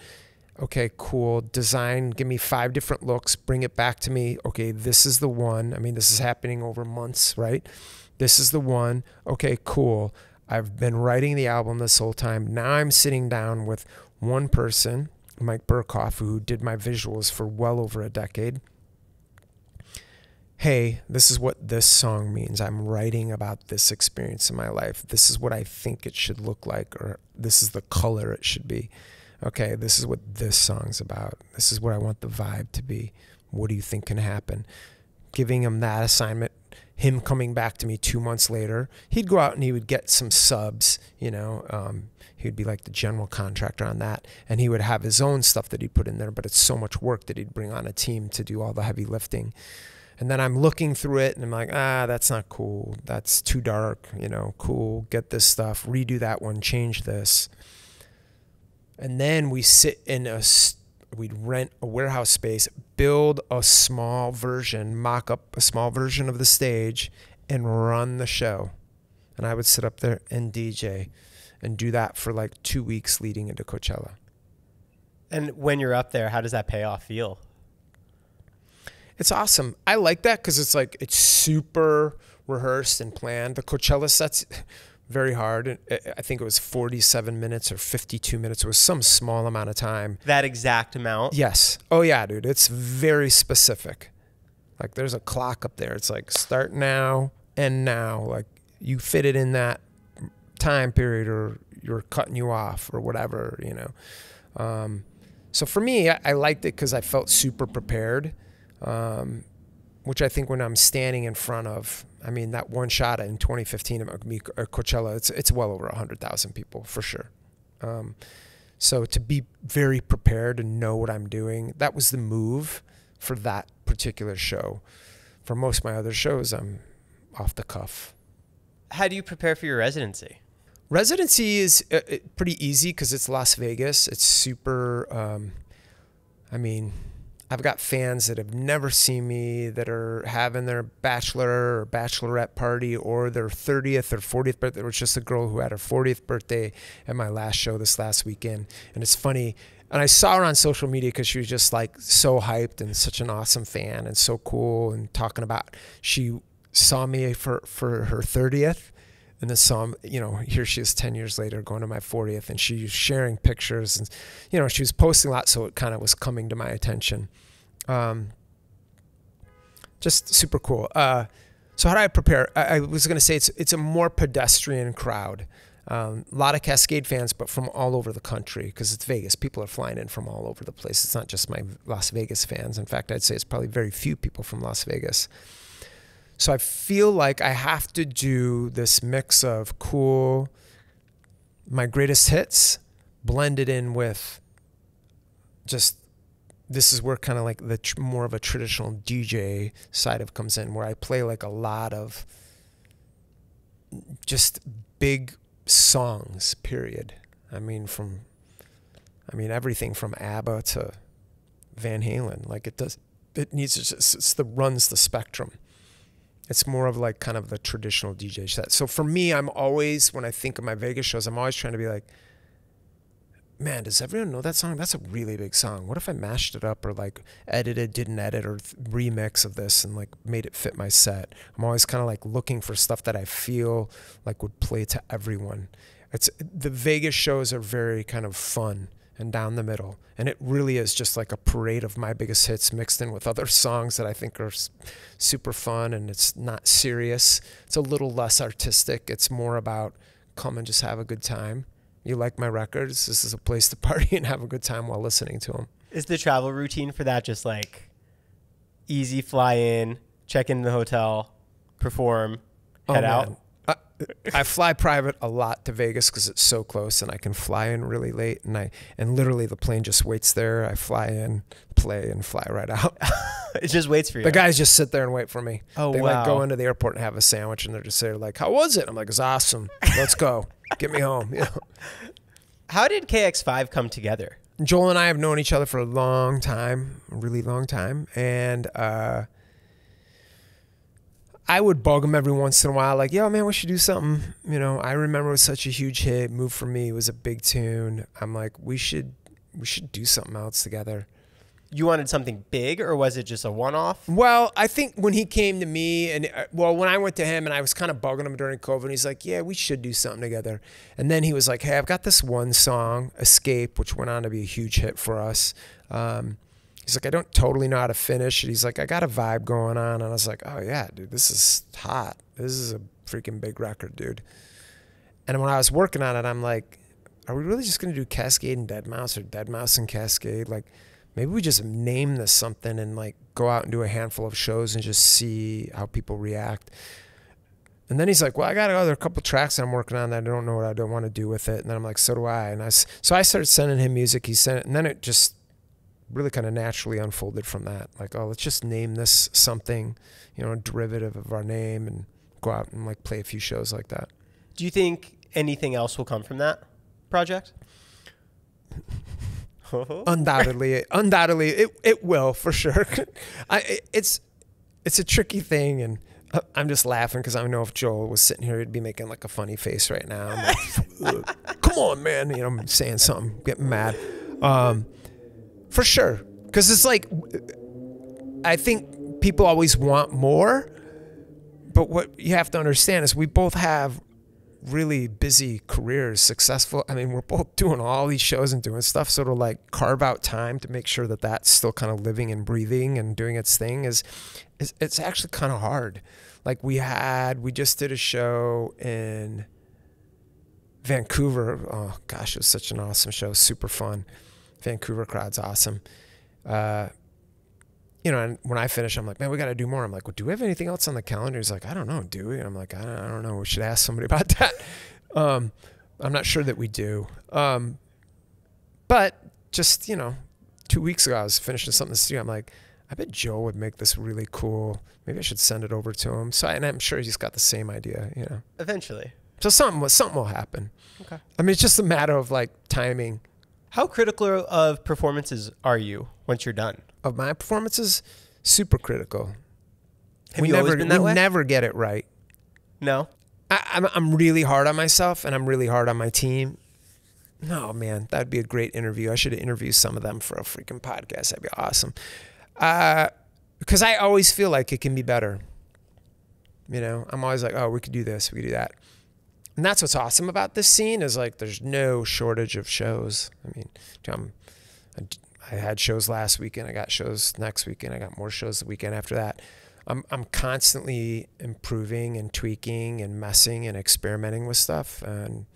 Okay, cool. Design, give me 5 different looks. Bring it back to me. Okay, this is the one. I mean, this is happening over months, right? This is the one. Okay, cool. I've been writing the album this whole time. Now I'm sitting down with one person, Mike Burkhoff, who did my visuals for well over a decade. Hey, this is what this song means. I'm writing about this experience in my life. This is what I think it should look like, or this is the color it should be. Okay, this is what this song's about. This is what I want the vibe to be. What do you think can happen? Giving him that assignment, him coming back to me 2 months later, he'd go out and he would get some subs, you know, he'd be like the general contractor on that, and he would have his own stuff that he'd put in there, but it's so much work that he'd bring on a team to do all the heavy lifting. And then I'm looking through it and I'm like, that's not cool. That's too dark, you know, cool. Get this stuff, redo that one, change this. And then we sit in we'd rent a warehouse space, build a small version, mock up a small version of the stage and run the show. And I would sit up there and DJ and do that for like 2 weeks leading into Coachella. And when you're up there, how does that payoff feel? It's awesome. I like that because it's like, it's super rehearsed and planned. The Coachella set's very hard. I think it was 47 minutes or 52 minutes. It was some small amount of time. That exact amount? Yes. Oh yeah, dude. It's very specific. Like there's a clock up there. It's like start now, end now. Like you fit it in that time period or you're cutting you off or whatever, you know. So for me, I liked it because I felt super prepared. which I think when I'm standing in front of, I mean, that one shot in 2015 at Coachella, it's well over 100,000 people for sure. So to be very prepared and know what I'm doing, that was the move for that particular show. For most of my other shows, I'm off the cuff. How do you prepare for your residency? Residency is pretty easy because it's Las Vegas. It's super, I mean, I've got fans that have never seen me that are having their bachelor or bachelorette party or their 30th or 40th birthday. There was just a girl who had her 40th birthday at my last show this last weekend. And it's funny. And I saw her on social media because she was just like so hyped and such an awesome fan and so cool and talking about, she saw me for her 30th. And then saw, you know, here she is 10 years later going to my 40th, and she was sharing pictures, and, you know, she was posting a lot, so it kind of was coming to my attention. Just super cool. So how do I prepare? I was going to say it's a more pedestrian crowd. A lot of Kaskade fans, but from all over the country because it's Vegas. People are flying in from all over the place. It's not just my Las Vegas fans. In fact, I'd say it's probably very few people from Las Vegas. So I feel like I have to do this mix of cool, my greatest hits, blended in with just, this is where kind of like the more of a traditional DJ side of comes in, where I play like a lot of just big songs, period. I mean, everything from ABBA to Van Halen. Like it needs to just, runs the spectrum. It's more of like kind of the traditional DJ set. So for me, I'm always, when I think of my Vegas shows, I'm always trying to be like, man, does everyone know that song? That's a really big song. What if I mashed it up or like edited, didn't edit, or remix of this and like made it fit my set? I'm always kind of like looking for stuff that I feel like would play to everyone. The Vegas shows are very kind of fun and down the middle. And it really is just like a parade of my biggest hits mixed in with other songs that I think are super fun, and it's not serious. It's a little less artistic. It's more about come and just have a good time. You like my records? This is a place to party and have a good time while listening to them. Is the travel routine for that just like easy fly in, check in the hotel, perform, head out? I fly private a lot to Vegas because it's so close, and I can fly in really late, and literally the plane just waits there. I fly in, play, and fly right out. It just waits for you. The guys just sit there and wait for me. Oh, they wow. like go into the airport and have a sandwich, and they're just there like, "How was it?" I'm like, "It's awesome. Let's go. Get me home." You know. How did KX5 come together? Joel and I have known each other for a long time, a really long time, and I would bug him every once in a while, like, yo, man, we should do something. You know, I remember it was such a huge hit. Move For Me was a big tune. I'm like, we should do something else together. You wanted something big, or was it just a one-off? Well, I think when he came to me, and when I went to him and I was kind of bugging him during COVID, and he's like, yeah, we should do something together. And then he was like, hey, I've got this one song, Escape, which went on to be a huge hit for us. He's like, I don't totally know how to finish it. He's like, I got a vibe going on. And I was like, oh, yeah, dude, this is hot. This is a freaking big record, dude. And when I was working on it, I'm like, are we really just going to do Kaskade and deadmau5 or deadmau5 and Kaskade? Like, maybe we just name this something and, like, go out and do a handful of shows and just see how people react. And then he's like, well, I got a couple tracks that I'm working on that I don't know what I don't want to do with it. And then I'm like, so do I. And so I started sending him music. He sent it. And then it just really kind of naturally unfolded from that. Like, oh, let's just name this something, you know, a derivative of our name, and go out and like play a few shows like that. Do you think anything else will come from that project? Undoubtedly, it will for sure. It's a tricky thing, and I'm just laughing because I know if Joel was sitting here, he'd be making like a funny face right now. I'm like, come on, man. You know, I'm saying something, getting mad. For sure. Because it's like, I think people always want more, but what you have to understand is we both have really busy careers, successful. I mean, we're both doing all these shows and doing stuff. So to like carve out time to make sure that that's still kind of living and breathing and doing its thing it's actually kind of hard. Like we just did a show in Vancouver. Oh gosh, it was such an awesome show. Super fun. Vancouver crowd's awesome. you know, and when I finish, I'm like, man, we got to do more. I'm like, well, do we have anything else on the calendar? He's like, I don't know, do we? And I'm like, I don't know. We should ask somebody about that. I'm not sure that we do. But just, you know, 2 weeks ago, I was finishing something in the studio. I'm like, I bet Joe would make this really cool. Maybe I should send it over to him. So, and I'm sure he's got the same idea, you know. Eventually. So something will happen. Okay. I mean, it's just a matter of like timing. How critical of performances are you once you're done? Of my performances, super critical. Have you always been that way? We never get it right. No. I'm really hard on myself, and I'm really hard on my team. No, man, that'd be a great interview. I should interview some of them for a freaking podcast. That'd be awesome. Because I always feel like it can be better. You know, I'm always like, oh, we could do this, we could do that. And that's what's awesome about this scene is like there's no shortage of shows. I mean, I had shows last weekend. I got shows next weekend. I got more shows the weekend after that. I'm constantly improving and tweaking and messing and experimenting with stuff. And,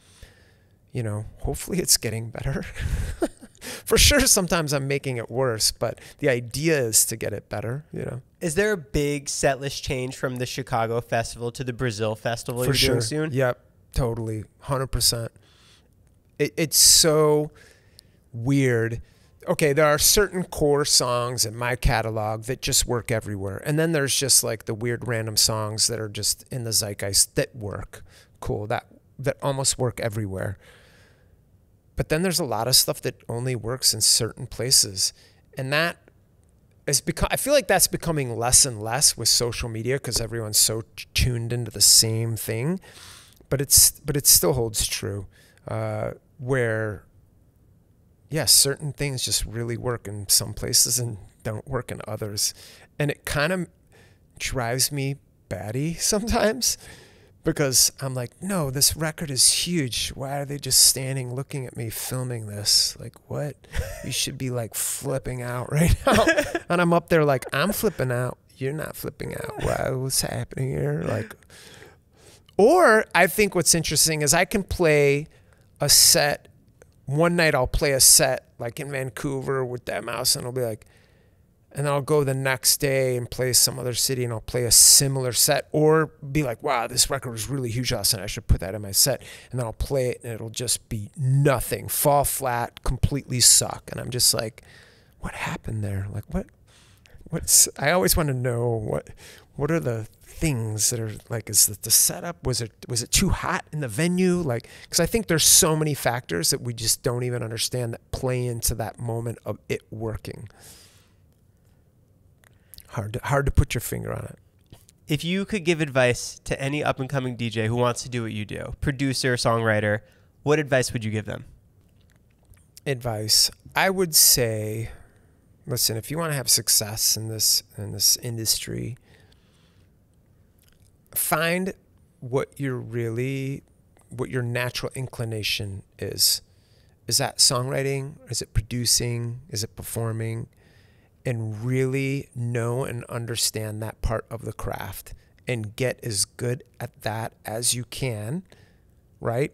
you know, hopefully it's getting better. For sure, sometimes I'm making it worse, but the idea is to get it better, you know. Is there a big set list change from the Chicago Festival to the Brazil Festival you're doing soon? Yep. Totally, 100%. It's so weird. Okay, there are certain core songs in my catalog that just work everywhere. And then there's just like the weird random songs that are just in the zeitgeist that work. Cool, that almost work everywhere. But then there's a lot of stuff that only works in certain places. And that is I feel like that's becoming less and less with social media because everyone's so tuned into the same thing. But it still holds true, where, yes, certain things just really work in some places and don't work in others. And it kind of drives me batty sometimes because I'm like, no, this record is huge. Why are they just standing looking at me filming this? Like, what? You should be like flipping out right now. And I'm up there like, I'm flipping out. You're not flipping out. Wow, what's happening here? Like... Or I think what's interesting is I can play a set. One night I'll play a set like in Vancouver with deadmau5 and I'll be like, and then I'll go the next day and play some other city and I'll play a similar set or be like, wow, this record was really huge last night. I should put that in my set. And then I'll play it and it'll just be nothing, fall flat, completely suck. And I'm just like, what happened there? Like I always want to know what are the things that are like, is it the setup? Was it too hot in the venue? Like, because I think there's so many factors that we just don't even understand that play into that moment of it working. Hard to put your finger on it. If you could give advice to any up and coming DJ who wants to do what you do, producer, songwriter, what advice would you give them? Advice, I would say, listen, if you want to have success in this industry, find what your natural inclination is. Is that songwriting? Is it producing? Is it performing? And really know and understand that part of the craft and get as good at that as you can, right?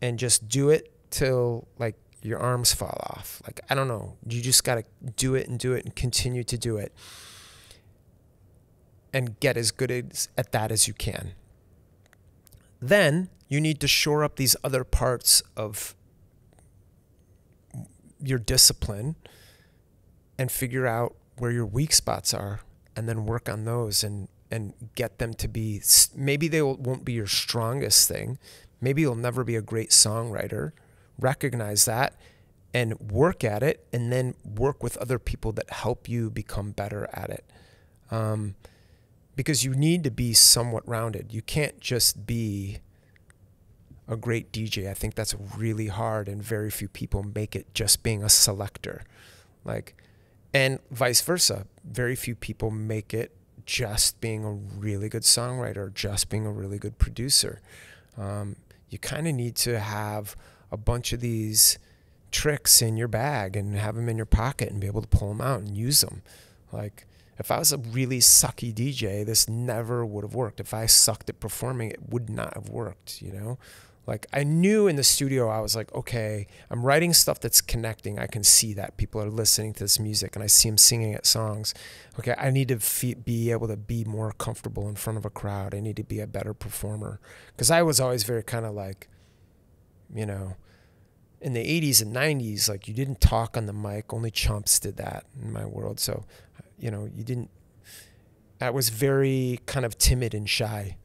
And just do it till like your arms fall off. Like, I don't know. You just got to do it and continue to do it. And get as good at that as you can. Then you need to shore up these other parts of your discipline and figure out where your weak spots are and then work on those and get them to be, maybe they won't be your strongest thing. Maybe you'll never be a great songwriter. Recognize that and work at it and then work with other people that help you become better at it. Because you need to be somewhat rounded. You can't just be a great DJ. I think that's really hard and very few people make it just being a selector. And vice versa. Very few people make it just being a really good songwriter, just being a really good producer. You kind of need to have a bunch of these tricks in your bag and have them in your pocket and be able to pull them out and use them. Like, if I was a really sucky DJ, this never would have worked. If I sucked at performing, it would not have worked, you know? Like I knew in the studio, I was like, okay, I'm writing stuff that's connecting. I can see that people are listening to this music and I see them singing at songs. Okay, I need to be able to be more comfortable in front of a crowd. I need to be a better performer. Because I was always very kind of like, you know, in the 80s and 90s, like you didn't talk on the mic. Only chumps did that in my world. So, you know, I was very kind of timid and shy.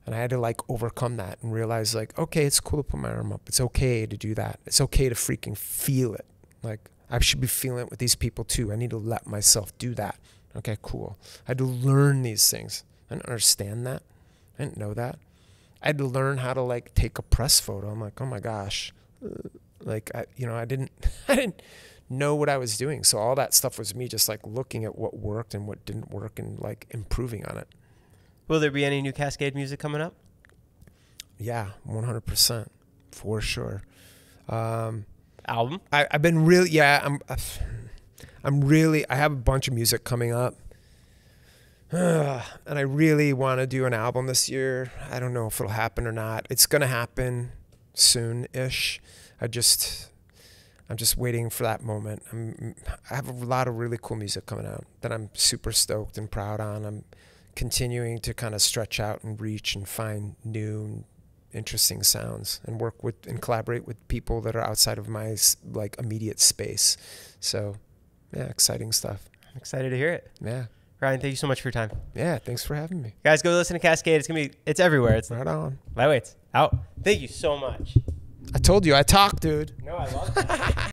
And I had to like overcome that and realize like, okay, it's cool to put my arm up. It's okay to do that. It's okay to freaking feel it. Like I should be feeling it with these people too. I need to let myself do that. Okay, cool. I had to learn these things. I didn't understand that. I didn't know that. I had to learn how to like take a press photo. I'm like, oh my gosh. Like, I didn't know what I was doing. So all that stuff was me just like looking at what worked and what didn't work and like improving on it. Will there be any new Kaskade music coming up? Yeah, 100%, for sure. Album? I've been really, yeah, I have a bunch of music coming up. And I really want to do an album this year. I don't know if it'll happen or not. It's going to happen soon-ish. I'm just waiting for that moment. I have a lot of really cool music coming out that I'm super stoked and proud on. I'm continuing to kind of stretch out and reach and find new interesting sounds and work with and collaborate with people that are outside of my like immediate space. So yeah, exciting stuff. I'm excited to hear it. Yeah. Ryan, thank you so much for your time. Yeah, thanks for having me. Guys, go listen to Kaskade. It's everywhere. It's right on. Lightweights out. Thank you so much. I told you I talk, dude. No, I love it.